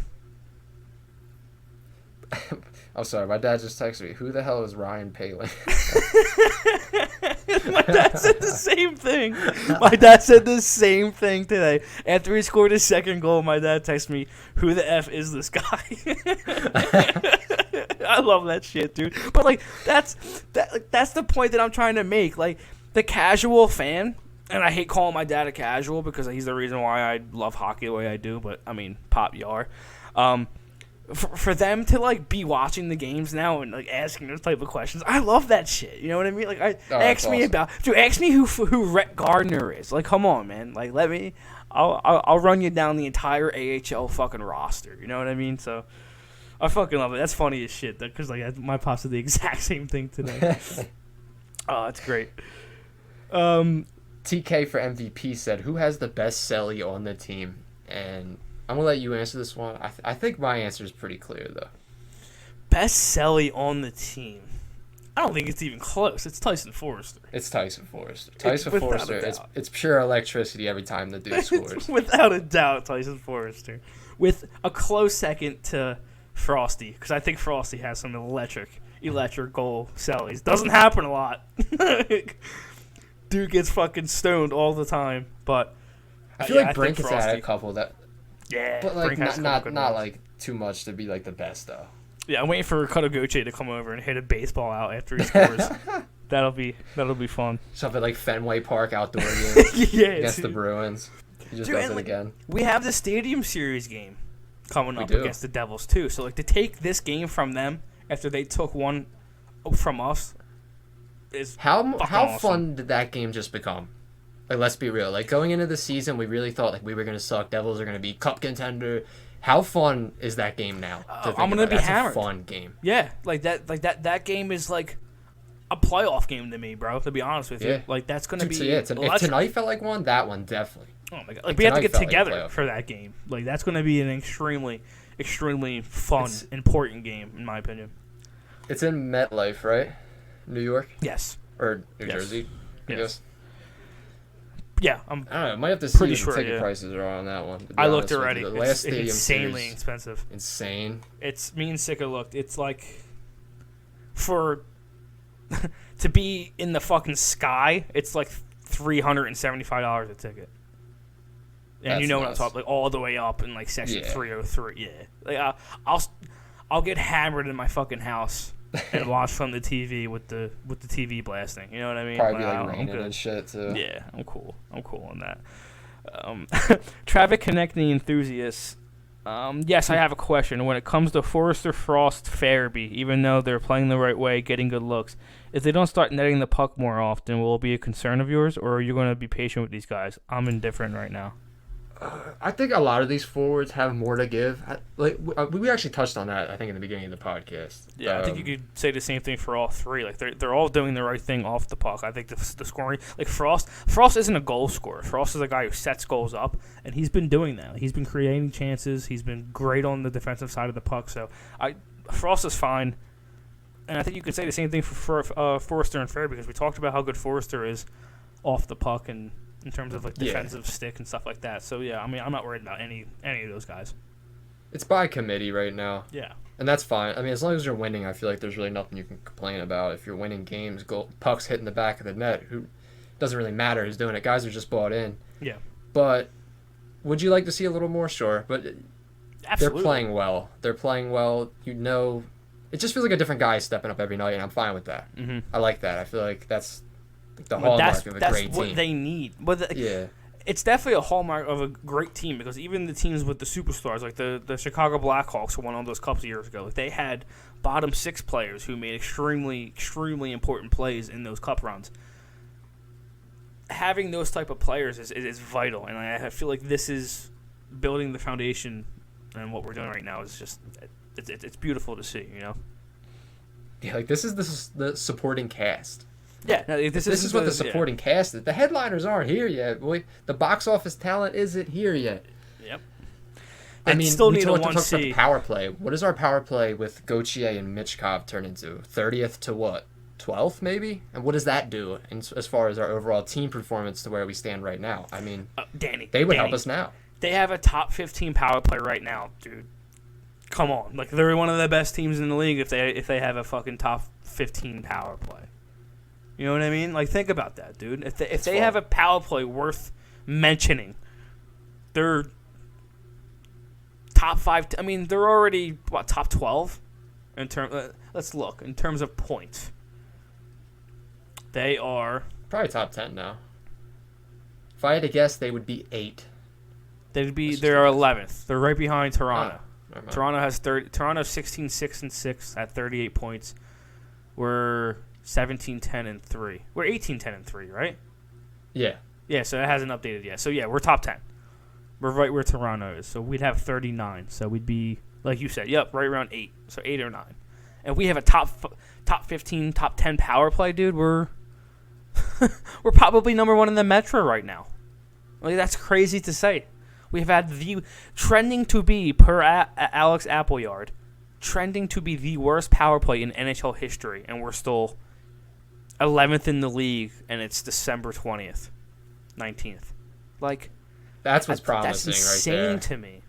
I'm sorry, my dad just texted me. Who the hell is Ryan Palin? My dad said the same thing. My dad said the same thing today. After he scored his second goal, my dad texted me, who the F is this guy? I love that shit, dude. But, like, that's the point that I'm trying to make. Like, the casual fan, and I hate calling my dad a casual because he's the reason why I love hockey the way I do, but, I mean, Pop, you are. For them to, like, be watching the games now and, like, asking those type of questions, I love that shit. You know what I mean? Like, ask me awesome. who Rhett Gardner is. Like, come on, man. Like, I'll run you down the entire AHL fucking roster. You know what I mean? So, I fucking love it. That's funny as shit. Because like my pops did the exact same thing today. Oh, that's great. TK for MVP said, "Who has the best celly on the team?" And I'm gonna let you answer this one. I think my answer is pretty clear though. Best celly on the team. I don't think it's even close. It's Tyson Forrester. It's Tyson Forrester. Tyson without a Forrester. doubt. It's pure electricity every time the dude scores. Without a doubt, Tyson Forrester. With a close second to Frosty, because I think Frosty has some electric goal cellies. Doesn't happen a lot. Dude gets fucking stoned all the time, but I feel like Brink has had a couple that. Yeah, but like Brink not like too much to be like the best though. Yeah, I'm waiting for Kutagoche to come over and hit a baseball out after he scores. That'll be fun. Something like Fenway Park outdoor game yeah, against the Bruins. He just does it again. We have the Stadium Series game coming up do. against the Devils too. So like to take this game from them after they took one from us is how awesome. fun did that game just become? Like, let's be real. Like, going into the season, we really thought like we were gonna suck. Devils are gonna be cup contender. How fun is that game now? I'm gonna be hammered. That's a fun game. Yeah, that game is like a playoff game to me, bro. To be honest with you, like that's gonna be. So yeah, if tonight felt like one, that one definitely. Oh my god! Like we have to get together for that game. Like that's gonna be an extremely fun, important game in my opinion. It's in MetLife, right? New York. Yes. Or New Jersey. I guess. Yeah, I don't know. I might have to see pretty if sure, the ticket prices are on that one. I looked already. The last it's insanely series, expensive. Insane. It's me and Sika looked. It's like for to be in the fucking sky. It's like $375 a ticket. And That's you know nuts. what I'm talking, like all the way up in like section 303. Yeah, like I'll get hammered in my fucking house and watch from the TV with the TV blasting. You know what I mean? Probably like raining and shit too. Yeah, I'm cool on that. Traffic connecting enthusiasts. Yes, I have a question. When it comes to Forrester, Frost, Farabee, even though they're playing the right way, getting good looks, if they don't start netting the puck more often, will it be a concern of yours, or are you going to be patient with these guys? I'm indifferent right now. I think a lot of these forwards have more to give. We actually touched on that, I think, in the beginning of the podcast. Yeah, I think you could say the same thing for all three. Like they're all doing the right thing off the puck. I think the scoring, like Frost isn't a goal scorer. Frost is a guy who sets goals up, and he's been doing that. He's been creating chances. He's been great on the defensive side of the puck. So Frost is fine, and I think you could say the same thing for Forrester and Fair, because we talked about how good Forrester is off the puck and in terms of like defensive stick and stuff like that. So yeah, I mean, I'm not worried about any of those guys. It's by committee right now. Yeah. And that's fine. I mean, as long as you're winning, I feel like there's really nothing you can complain about. If you're winning games, pucks hitting the back of the net, who doesn't really matter who's doing it. Guys are just bought in. Yeah. But would you like to see a little more? Sure. But Absolutely. They're playing well. You know, it just feels like a different guy stepping up every night, and I'm fine with that. Mm-hmm. I like that. I feel like that's the hallmark of a great team. That's what they need. But it's definitely a hallmark of a great team, because even the teams with the superstars, like the Chicago Blackhawks, who won all those cups years ago, like they had bottom six players who made extremely important plays in those cup runs. Having those type of players is vital, and I feel like this is building the foundation, and what we're doing right now is just it's beautiful to see, you know. Yeah, like this is the supporting cast. Yeah, this is what the supporting cast is. The headliners aren't here yet, boy. The box office talent isn't here yet. Yep. I mean, still we need talked a 1C. about the power play. What does our power play with Gauthier and Michkov turn into? 30th to what? 12th, maybe? And what does that do as far as our overall team performance to where we stand right now? I mean, they would help us now. They have a top 15 power play right now, dude. Come on. Like, they're one of the best teams in the league if they have a fucking top 15 power play. You know what I mean? Like, think about that, dude. If they have a power play worth mentioning, they're top 5. I mean, they're already top 12 in terms. Let's look in terms of points. They are probably top 10 now. If I had to guess, they would be 8. They're 11th. They're right behind Toronto. Toronto has 16-6-6 at 38 points. We're 17-10-3. We're 18-10-3, right? Yeah. Yeah, so it hasn't updated yet. So yeah, we're top 10. We're right where Toronto is. So we'd have 39. So we'd be like you said. Yep, right around 8, so 8 or 9. And we have a top 15, top 10 power play, dude. We're probably number 1 in the Metro right now. Like, that's crazy to say. We've had the trending to be, per Alex Appleyard, trending to be the worst power play in NHL history, and we're still 11th in the league, and it's December 20th, 19th. Like, that's what's promising that's right there. insane to me.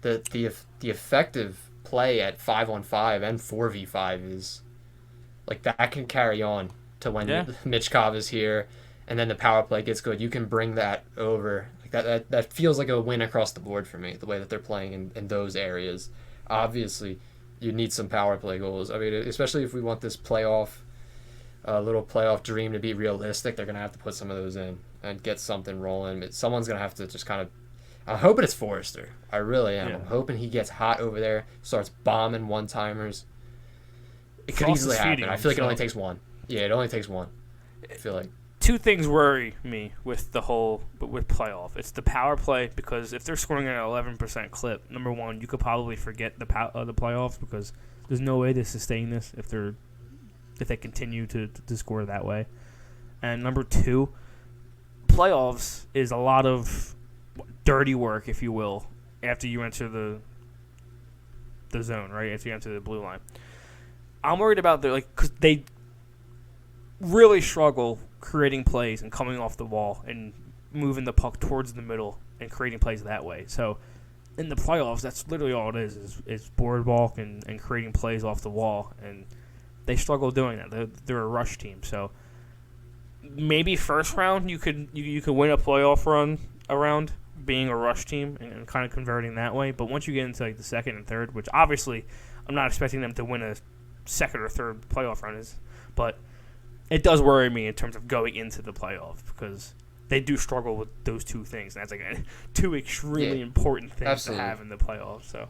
The effective play at 5-on-5 and 4v5 is like that can carry on to when Michkov is here, and then the power play gets good. You can bring that over. Like that feels like a win across the board for me, the way that they're playing in those areas. Obviously, you need some power play goals. I mean, especially if we want this little playoff dream to be realistic, they're going to have to put some of those in and get something rolling. Someone's going to have to just kind of... I'm hoping it's Forrester. I really am. Yeah. I'm hoping he gets hot over there, starts bombing one-timers. It could easily happen. I feel like it only takes one. Yeah, it only takes one. I feel like... Two things worry me with playoff. It's the power play, because if they're scoring at an 11% clip, number one, you could probably forget the playoffs, because there's no way to sustain this if they continue to score that way. And number two, playoffs is a lot of dirty work, if you will, after you enter the zone, right? After you enter the blue line. I'm worried about because they really struggle creating plays and coming off the wall and moving the puck towards the middle and creating plays that way. So in the playoffs, that's literally all it is boardwalk and creating plays off the wall, and they struggle doing that. They're a rush team. So maybe first round you could win a playoff run around being a rush team and kind of converting that way. But once you get into like the second and third, which obviously I'm not expecting them to win a second or third playoff run, but it does worry me in terms of going into the playoffs, because they do struggle with those two things. And that's like two extremely important things to have in the playoffs. So,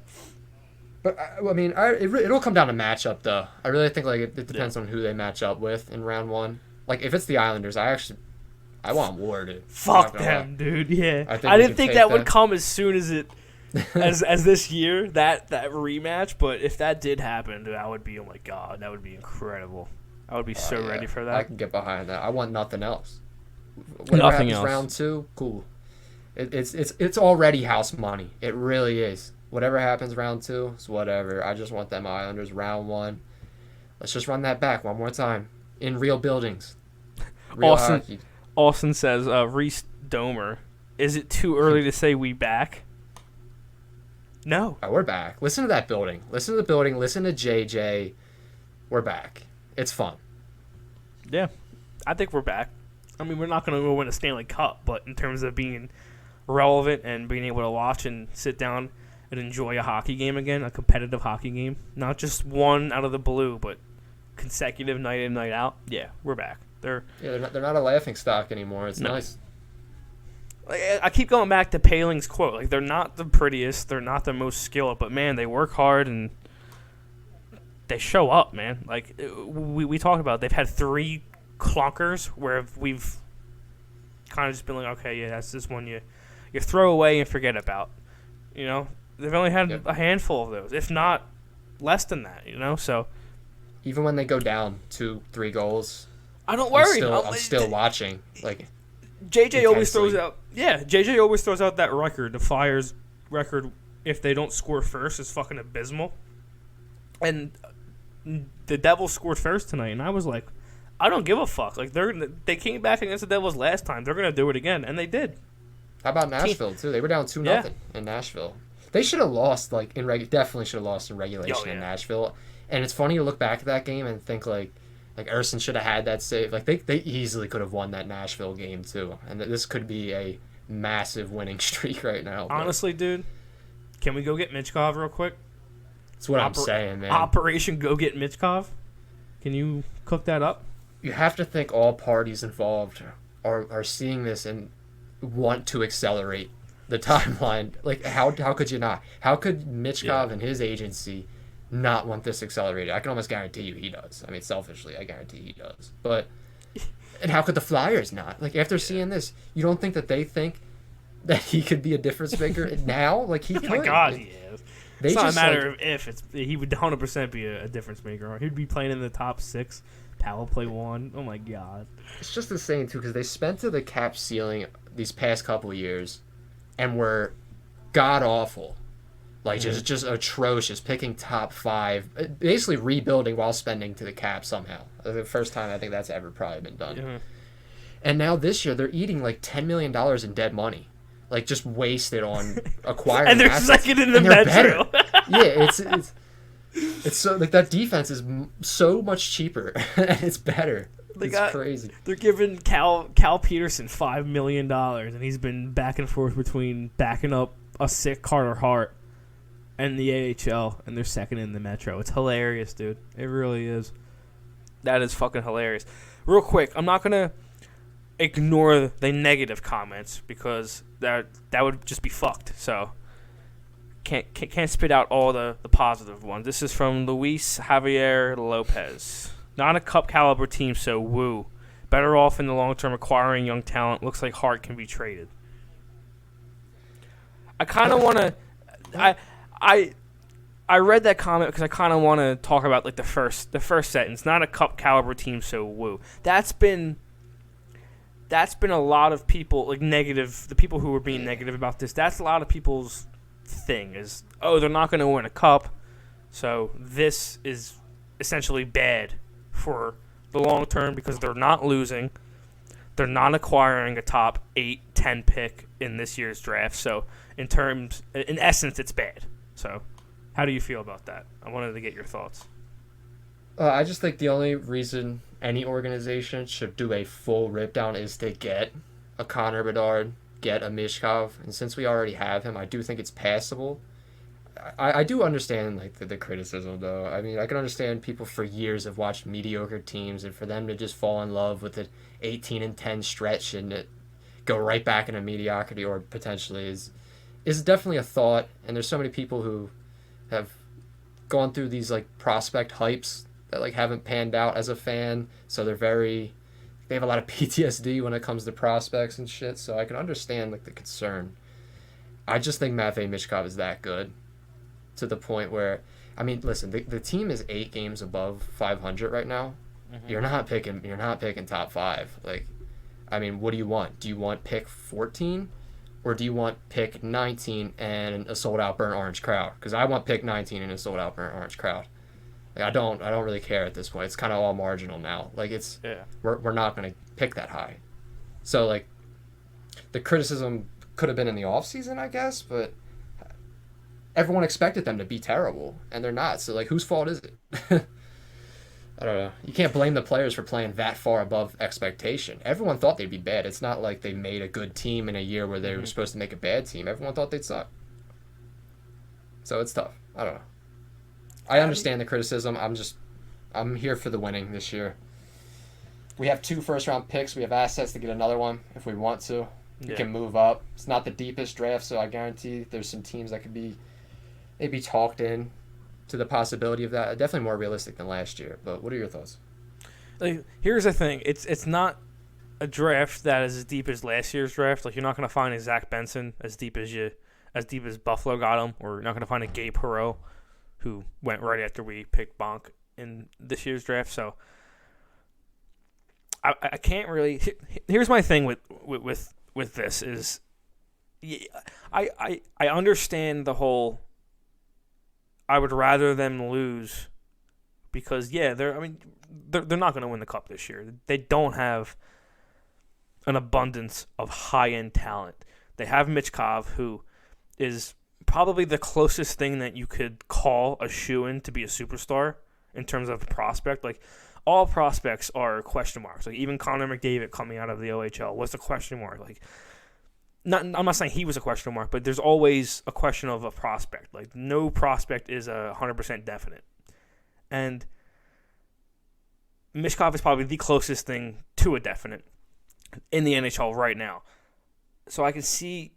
but I mean, it'll come down to matchup, though. I really think like it depends on who they match up with in round one. Like if it's the Islanders, I want War to fuck them, dude. Yeah, I didn't think that would come as soon as it as this year, that rematch. But if that did happen, that would be, oh my god, that would be incredible. I would be ready for that. I can get behind that. I want nothing else. Whatever happens round two, cool. It's already house money. It really is. Whatever happens round two, it's whatever. I just want them Islanders round one. Let's just run that back one more time in real buildings. Real hockey. Austin says, Reese Domer, is it too early to say we back? No. We're back. Listen to that building. Listen to the building. Listen to JJ. We're back. It's fun. Yeah, I think we're back. I mean, we're not going to go win a Stanley Cup, but in terms of being relevant and being able to watch and sit down and enjoy a hockey game again, a competitive hockey game, not just one out of the blue, but consecutive night in, night out, yeah, we're back. They're not a laughing stock anymore. It's nice. I keep going back to Paling's quote. Like, they're not the prettiest, they're not the most skilled, but, man, they work hard and they show up, man. Like, we talked about, they've had 3 clunkers where we've kind of just been like, okay, yeah, that's this one you throw away and forget about. You know, they've only had a handful of those, if not less than that, you know, so. Even when they go down 2-3 goals, I don't worry. I'm still watching. Like, JJ always throws out, JJ always throws out that record. The Flyers record, if they don't score first, is fucking abysmal. And the Devils scored first tonight, and I was like, I don't give a fuck. Like, they came back against the Devils last time. They're gonna do it again, and they did. How about Nashville too? They were down 2-0 in Nashville. They should have lost definitely should have lost in regulation in Nashville. And it's funny to look back at that game and think like Ersson should have had that save. Like they easily could have won that Nashville game too. And this could be a massive winning streak right now. Honestly, dude, can we go get Michkov real quick? That's what I'm saying, man. Operation Go Get Michkov. Can you cook that up? You have to think all parties involved are seeing this and want to accelerate the timeline. Like, how could you not? How could Michkov and his agency not want this accelerated? I can almost guarantee you he does. I mean, selfishly, I guarantee he does. But, and how could the Flyers not? Like, after seeing this, you don't think that they think that he could be a difference maker now? Like, he could. Oh my God, he is. They It's not a just, matter of if. He would 100% be a difference maker. He'd be playing in the top 6, power play 1. Oh, my God. It's just insane, too, because they spent to the cap ceiling these past couple years and were god-awful. Like, just atrocious, picking top 5, basically rebuilding while spending to the cap somehow. The first time I think that's ever probably been done. Yeah. And now this year, they're eting like $10 million in dead money. Like, just wasted on acquiring And they're assets. second in the And they're Metro. Yeah, it's so, like, that defense is so much cheaper, and it's better. It's crazy. They're giving Cal Peterson $5 million, and he's been back and forth between backing up a sick Carter Hart and the AHL, and they're second in the Metro. It's hilarious, dude. It really is. That is fucking hilarious. Real quick, I'm not gonna ignore the negative comments because that would just be fucked. So can't spit out all the positive ones. This is from Luis Javier Lopez. Not a cup caliber team, so woo. Better off in the long term acquiring young talent. Looks like Hart can be traded. I kind of want to. I read that comment because I kind of want to talk about like the first sentence. Not a cup caliber team, so woo. That's been a lot of people like negative. The people who were being negative about this. That's a lot of people's thing. Is they're not going to win a cup, so this is essentially bad for the long term because they're not losing. They're not acquiring a top 8, 10 pick in this year's draft. So in essence, it's bad. So how do you feel about that? I wanted to get your thoughts. I just think the only reason any organization should do a full rip down is to get a Connor Bedard, get a Mishkov, and since we already have him, I do think it's passable. I do understand like the criticism though. I mean, I can understand people for years have watched mediocre teams, and for them to just fall in love with the 18-10 stretch and go right back into mediocrity or potentially is definitely a thought. And there's so many people who have gone through these like prospect hypes that like haven't panned out as a fan, so they have a lot of PTSD when it comes to prospects and shit. So I can understand like the concern. I just think Matvei Michkov is that good. To the point where, I mean, listen, the team is 8 games above 500 right now. Mm-hmm. You're not picking top 5. Like, I mean, what do you want? Do you want pick 14, or do you want pick 19 and a sold out burnt orange crowd? Because I want pick 19 and a sold out burnt orange crowd. Like, I don't really care at this point. It's kind of all marginal now. Like we're not gonna pick that high. So like, the criticism could have been in the off season, I guess, but everyone expected them to be terrible, and they're not. So, like, whose fault is it? I don't know. You can't blame the players for playing that far above expectation. Everyone thought they'd be bad. It's not like they made a good team in a year where they were supposed to make a bad team. Everyone thought they'd suck. So it's tough. I don't know. I understand the criticism. I'm here for the winning this year. We have 2 first-round picks. We have assets to get another one if we want to. We can move up. It's not the deepest draft, so I guarantee there's some teams that could be maybe talked in to the possibility of that. Definitely more realistic than last year. But what are your thoughts? Like, here's the thing. It's not a draft that is as deep as last year's draft. Like, you're not going to find a Zach Benson as deep as Buffalo got him, or you're not going to find a Gabe Perreault who went right after we picked Bonk in this year's draft. So I can't really. Here's my thing with this is, I understand the whole. I would rather them lose because they're not going to win the cup this year. They don't have an abundance of high-end talent. They have Michkov, who is probably the closest thing that you could call a shoo-in to be a superstar in terms of prospect. Like, all prospects are question marks. Like, even Connor McDavid coming out of the OHL was a question mark. Like, I'm not saying he was a question mark, but there's always a question of a prospect. Like, no prospect is 100% definite. And Michkov is probably the closest thing to a definite in the NHL right now. So I can see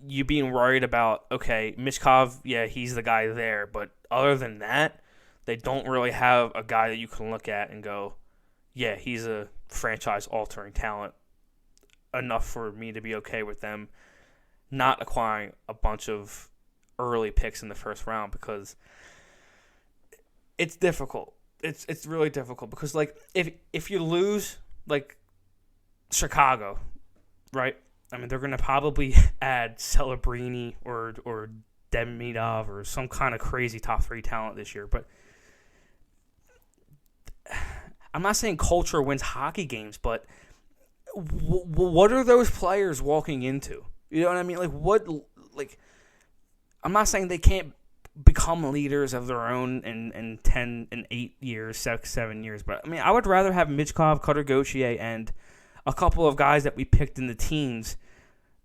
you being worried about, okay, Michkov, he's the guy there. But other than that, they don't really have a guy that you can look at and go, he's a franchise-altering talent. Enough for me to be okay with them not acquiring a bunch of early picks in the first round because it's difficult. It's really difficult because like if you lose like Chicago, right? I mean they're gonna probably add Celebrini or Demidov or some kind of crazy top 3 talent this year, but I'm not saying culture wins hockey games, but what are those players walking into? You know what I mean? Like I'm not saying they can't become leaders of their own in 10 and 8 years, 7 years, but I mean I would rather have Michkov, Cutter Gauthier, and a couple of guys that we picked in the teens,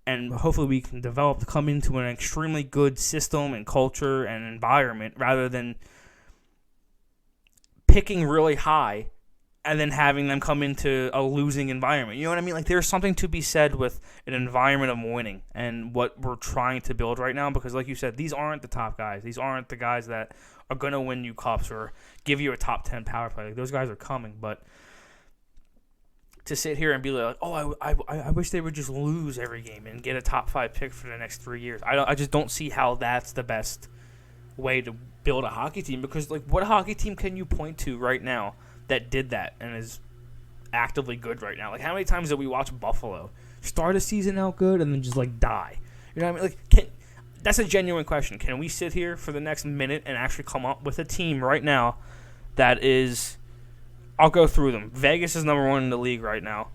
and hopefully we can develop to come into an extremely good system and culture and environment rather than picking really high and then having them come into a losing environment. You know what I mean? Like there's something to be said with an environment of winning and what we're trying to build right now because like you said, these aren't the top guys. These aren't the guys that are going to win you cups or give you a top 10 power play. Like, those guys are coming, but to sit here and be like, oh, I wish they would just lose every game and get a top 5 pick for the next 3 years. I just don't see how that's the best way to build a hockey team because, like, what hockey team can you point to right now that did that and is actively good right now? Like, how many times did we watch Buffalo start a season out good and then just, like, die? You know what I mean? Like, that's a genuine question. Can we sit here for the next minute and actually come up with a team right now that is... I'll go through them. Vegas is number 1 in the league right now.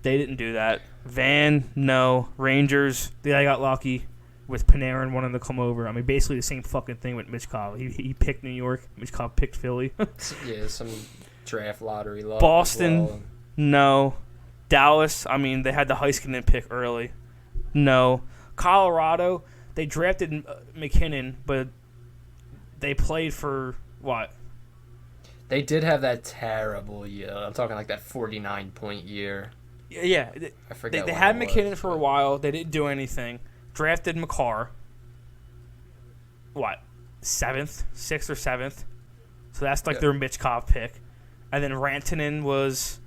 They didn't do that. Van, no. Rangers, they got lucky with Panarin wanting to come over. I mean, basically the same fucking thing with Michkov. He picked New York. Michkov picked Philly. Yeah, some draft lottery luck. Boston, well. No. Dallas, I mean, they had the Heiskanen pick early. No. Colorado, they drafted McKinnon, but they played for what? They did have that terrible year. I'm talking like that 49-point year. Yeah. I forget. They had McKinnon for a while. They didn't do anything. Drafted McCarr. What? 6th or 7th. So that's like their Michkov pick. And then Rantanen was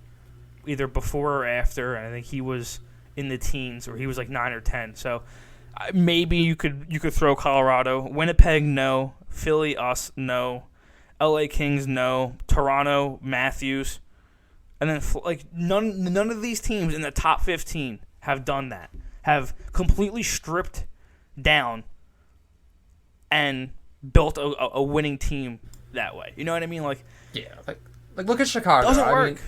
either before or after. I think he was in the teens, or he was like 9 or 10. So maybe you could throw Colorado. Winnipeg, no. Philly, us, no. LA Kings, no. Toronto, Matthews. And then like none of these teams in the top 15 have done that. Have completely stripped down and built a winning team that way. You know what I mean? Like, yeah, like look at Chicago. Doesn't work. I mean,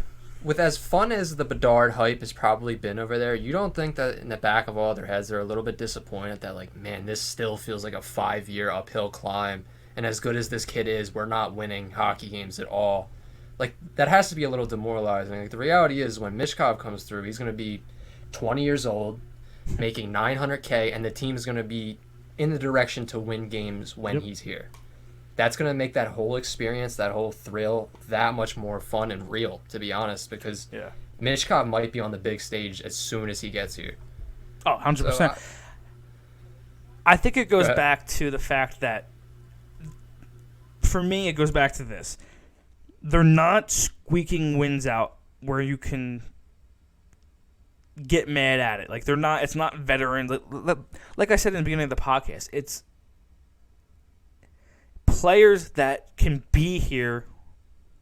with as fun as the Bedard hype has probably been over there, you don't think that in the back of all their heads they're a little bit disappointed that, like, man, this still feels like a 5-year uphill climb, and as good as this kid is, we're not winning hockey games at all. Like, that has to be a little demoralizing. Like, the reality is when Michkov comes through, he's going to be 20 years old, making $900K, and the team is going to be in the direction to win games when he's here. That's going to make that whole experience, that whole thrill, that much more fun and real, to be honest, because Michkov might be on the big stage as soon as he gets here. Oh, 100%. So, I think it goes back to the fact that, for me, it goes back to this. They're not squeaking wins out where you can get mad at it. Like, they're not. It's not veterans. Like I said in the beginning of the podcast, it's players that can be here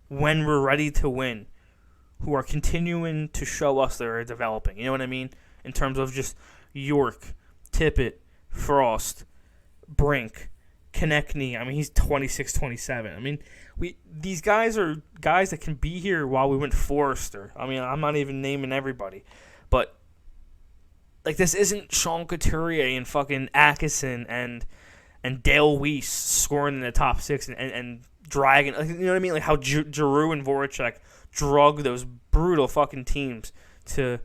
when we're ready to win, who are continuing to show us they're developing. You know what I mean? In terms of just York, Tippett, Frost, Brink, Konechny. I mean, he's 26, 27. I mean, these guys are guys that can be here while we went Forrester. I mean, I'm not even naming everybody. But, like, this isn't Sean Couturier and fucking Atkinson and Dale Weiss scoring in the top 6 and dragging. You know what I mean? Like how Giroux and Voracek drug those brutal fucking teams to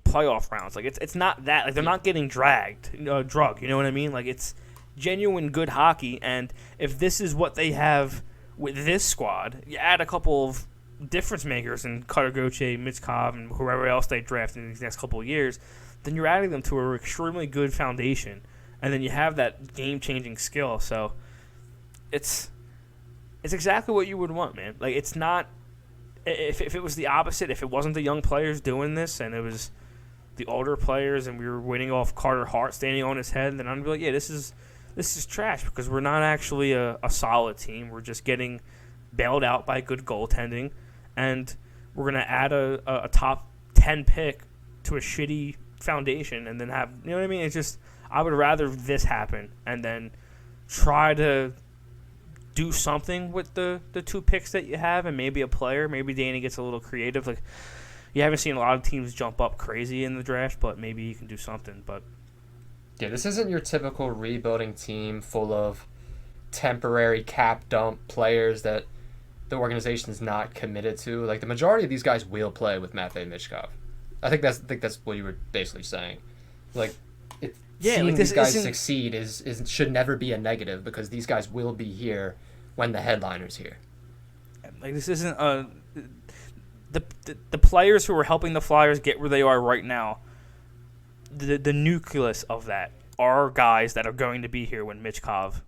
playoff rounds. Like, it's not that. Like, they're not getting drugged. You know what I mean? Like, it's genuine good hockey. And if this is what they have with this squad, you add a couple of difference makers in Cutter Gauthier, Michkov, and whoever else they draft in these next couple of years, then you're adding them to an extremely good foundation. And then you have that game-changing skill. So it's exactly what you would want, man. Like, it's not – if it was the opposite, if it wasn't the young players doing this and it was the older players and we were winning off Carter Hart standing on his head, then I'd be like, yeah, this is this is trash because we're not actually a solid team. We're just getting bailed out by good goaltending, and we're going to add a top 10 pick to a shitty foundation and then have, you know what I mean? It's just, I would rather this happen and then try to do something with the 2 picks that you have and maybe a player. Maybe Danny gets a little creative. Like, you haven't seen a lot of teams jump up crazy in the draft, but maybe you can do something. But yeah, this isn't your typical rebuilding team full of temporary cap dump players that the organization is not committed to. Like, the majority of these guys will play with Matvei Michkov. I think that's what you were basically saying. Like, seeing like these guys succeed should never be a negative because these guys will be here when the headliner's here. Like, this isn't the players who are helping the Flyers get where they are right now. The nucleus of that are guys that are going to be here when Michkov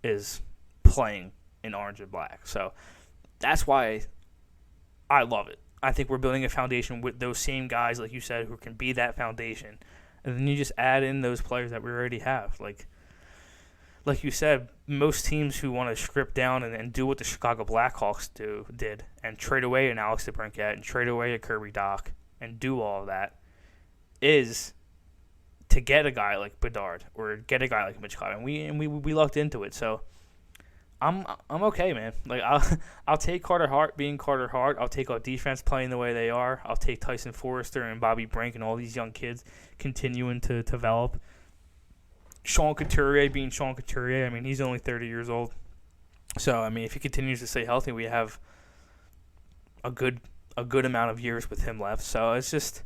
is playing in orange and black. So that's why I love it. I think we're building a foundation with those same guys, like you said, who can be that foundation. And then you just add in those players that we already have. Like you said, most teams who want to strip down and do what the Chicago Blackhawks did and trade away an Alex DeBrincat and trade away a Kirby Dach and do all of that is to get a guy like Bedard or get a guy like Michkov. And we lucked into it. So I'm okay, man. Like, I'll take Carter Hart being Carter Hart. I'll take our defense playing the way they are. I'll take Tyson Forrester and Bobby Brink and all these young kids continuing to develop. Sean Couturier being Sean Couturier. I mean, he's only 30 years old. So, I mean, if he continues to stay healthy, we have a good amount of years with him left. So it's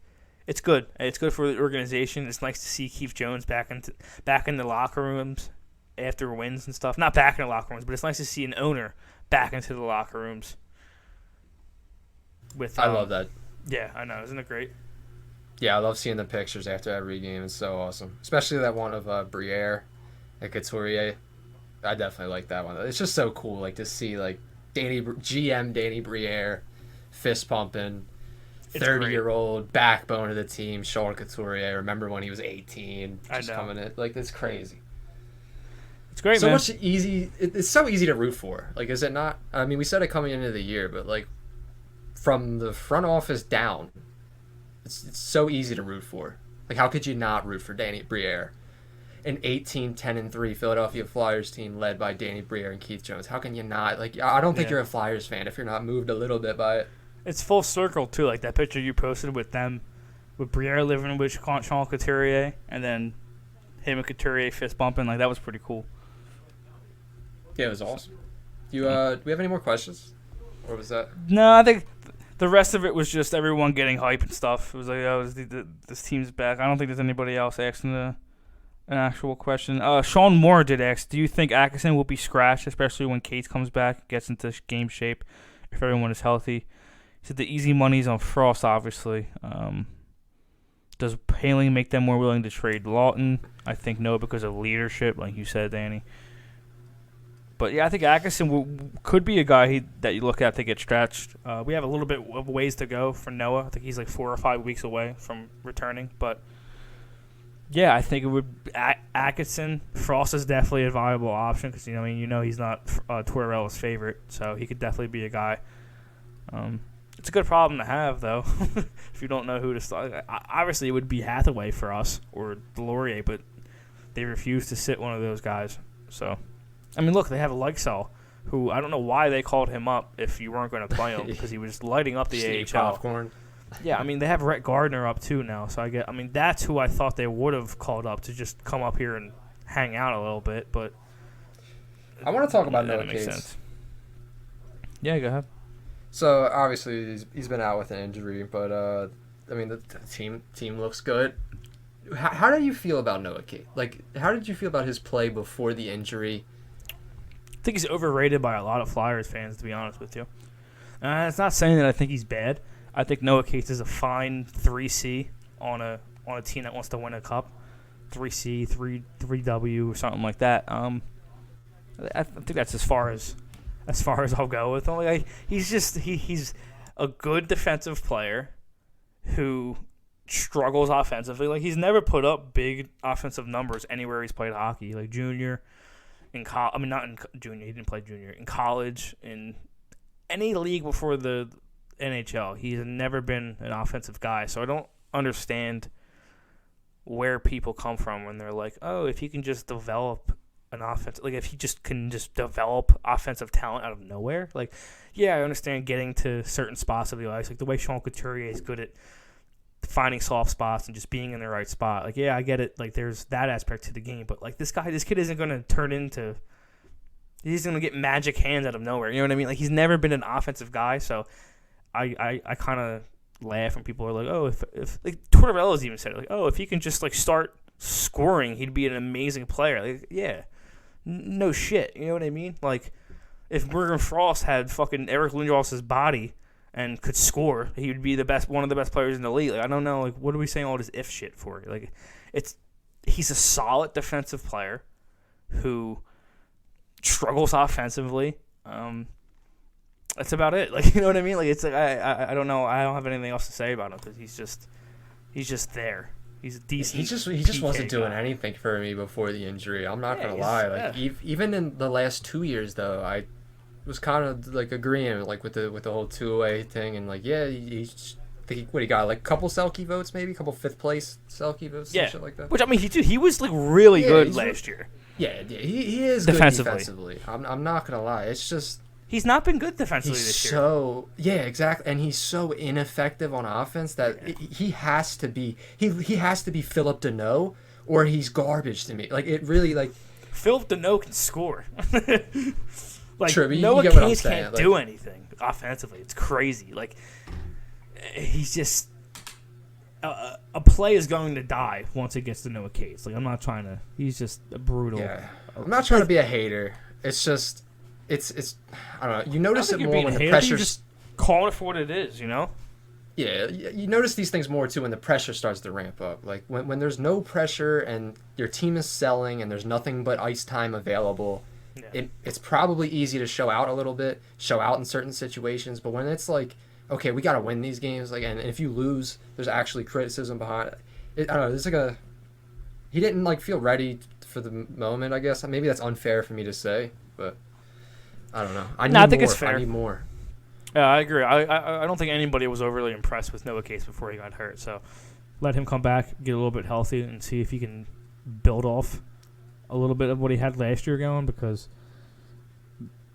good. It's good for the organization. It's nice to see Keith Jones back in the locker rooms after wins and stuff. Not back in the locker rooms, but it's nice to see an owner back into the locker rooms. I love that. Yeah, I know. Isn't it great? Yeah, I love seeing the pictures after every game. It's so awesome. Especially that one of Briere and Couturier. I definitely like that one. It's just so cool, like, to see, like, GM Danny Briere fist pumping, 30-year-old backbone of the team, Sean Couturier. Remember when he was 18, just coming in. Like, it's crazy. It's great, so man. Much easy. It's so easy to root for. Like, is it not? I mean, we said it coming into the year, but, like, from the front office down, it's so easy to root for. Like, how could you not root for Danny Briere? An 18-10-3 Philadelphia Flyers team led by Danny Briere and Keith Jones. How can you not? Like, I don't think you're a Flyers fan if you're not moved a little bit by it. It's full circle, too. Like, that picture you posted with them, with Briere living with Sean Couturier, and then him and Couturier fist bumping. Like, that was pretty cool. Yeah, it was awesome. Do we have any more questions? Or was that? No, I think the rest of it was just everyone getting hype and stuff. It was like, this team's back. I don't think there's anybody else asking an actual question. Sean Moore did ask, do you think Atkinson will be scratched, especially when Cates comes back, gets into game shape, if everyone is healthy? He said the easy money's on Frost, obviously. Does Paling make them more willing to trade Lawton? I think no, because of leadership, like you said, Danny. But, yeah, I think Atkinson could be a guy that you look at to get stretched. We have a little bit of ways to go for Noah. I think he's like 4 or 5 weeks away from returning. But, yeah, I think it would Atkinson. Frost is definitely a viable option because, he's not Tortorella's favorite. So he could definitely be a guy. It's a good problem to have, though, if you don't know who to start. Obviously, it would be Hathaway for us or Delorier, but they refuse to sit one of those guys. So, I mean, look, they have Lykesell, who I don't know why they called him up if you weren't going to play him because he was lighting up the AHL. Popcorn. Yeah, I mean, they have Rhett Gardner up too now. So that's who I thought they would have called up to just come up here and hang out a little bit. But I want to talk about Noah Cates. Sense. Yeah, go ahead. So obviously he's been out with an injury, but I mean the team looks good. How do you feel about Noah Cates? Like, how did you feel about his play before the injury? I think he's overrated by a lot of Flyers fans, to be honest with you. It's not saying that I think he's bad. I think Noah Cates is a fine 3C on a team that wants to win a cup, 3C, 3W or something like that. I think that's as far as I'll go with him. Like, he's a good defensive player who struggles offensively. Like, he's never put up big offensive numbers anywhere he's played hockey. Like, junior, in college. I mean, not in junior. He didn't play junior. In college, in any league before the NHL, he's never been an offensive guy. So I don't understand where people come from when they're like, oh, if he can just develop an offense, like if he just can just develop offensive talent out of nowhere. Like, yeah, I understand getting to certain spots of the ice, like the way Sean Couturier is good at finding soft spots and just being in the right spot. Like, yeah, I get it. Like, there's that aspect to the game, but like this kid isn't going to turn into. He's going to get magic hands out of nowhere. You know what I mean? Like, he's never been an offensive guy, so I kind of laugh when people are like, oh, if like Tortorella's even said it, like, oh, if he can just like start scoring, he'd be an amazing player. Like, yeah, no shit. You know what I mean? Like, if Morgan Frost had fucking Eric Lindros's body and could score, he would be one of the best players in the league. Like, I don't know, like, what are we saying all this if shit for? Like, he's a solid defensive player who struggles offensively. That's about it. Like, you know what I mean? Like, it's like I don't know. I don't have anything else to say about him because he's just there. He's a decent. He just wasn't doing anything for me before the injury. I'm not gonna lie. Like, even in the last 2 years though, I was kind of like agreeing like with the whole 2-way thing, and like, yeah, he got like a couple Selke votes, maybe a couple fifth place Selke votes, and shit like that. Which, I mean, he was like really good last year. Yeah, he is defensively. Good defensively. I'm not gonna lie. It's just he's not been good defensively this year. Yeah, exactly, and he's so ineffective on offense that he has to be he has to be Philip Deneau or he's garbage to me. Like, it really, like, Philip Deneau can score. Like, true, Noah Cain can't do anything offensively. It's crazy. Like, he's just a play is going to die once it gets to Noah Cain. Like, I'm not trying to. He's just a brutal. Yeah, I'm not trying to be a hater. It's just, it's. I don't know. You notice it more when the pressure. Just calling it for what it is, you know. Yeah, you notice these things more too when the pressure starts to ramp up. Like, when there's no pressure and your team is selling and there's nothing but ice time available. Yeah. It's probably easy to show out a little bit, show out in certain situations, but when it's like, okay, we got to win these games, like, and if you lose, there's actually criticism behind it. I don't know, there's like he didn't like feel ready for the moment, I guess. Maybe that's unfair for me to say, but I don't know. I think it's fair. I need more. Yeah, I agree. I don't think anybody was overly impressed with Noah Cain before he got hurt, so let him come back, get a little bit healthy, and see if he can build off a little bit of what he had last year going, because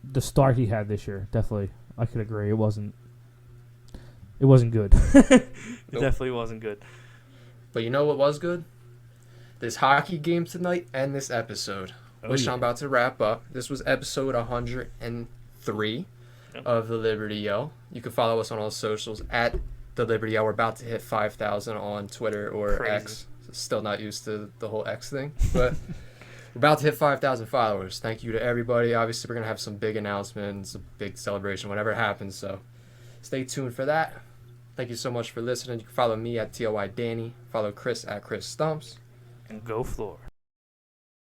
the start he had this year, definitely, I could agree, it wasn't good. It definitely wasn't good. But you know what was good? This hockey game tonight and this episode, which I'm about to wrap up. This was episode 103 of the Liberty Yell. You can follow us on all socials at the Liberty Yell. We're about to hit 5,000 on Twitter or Crazy. X. Still not used to the whole X thing, but we're about to hit 5,000 followers. Thank you to everybody. Obviously, we're going to have some big announcements, a big celebration, whatever happens. So stay tuned for that. Thank you so much for listening. You can follow me at TOY Danny. Follow Chris at Chris Stumps. And go Floor.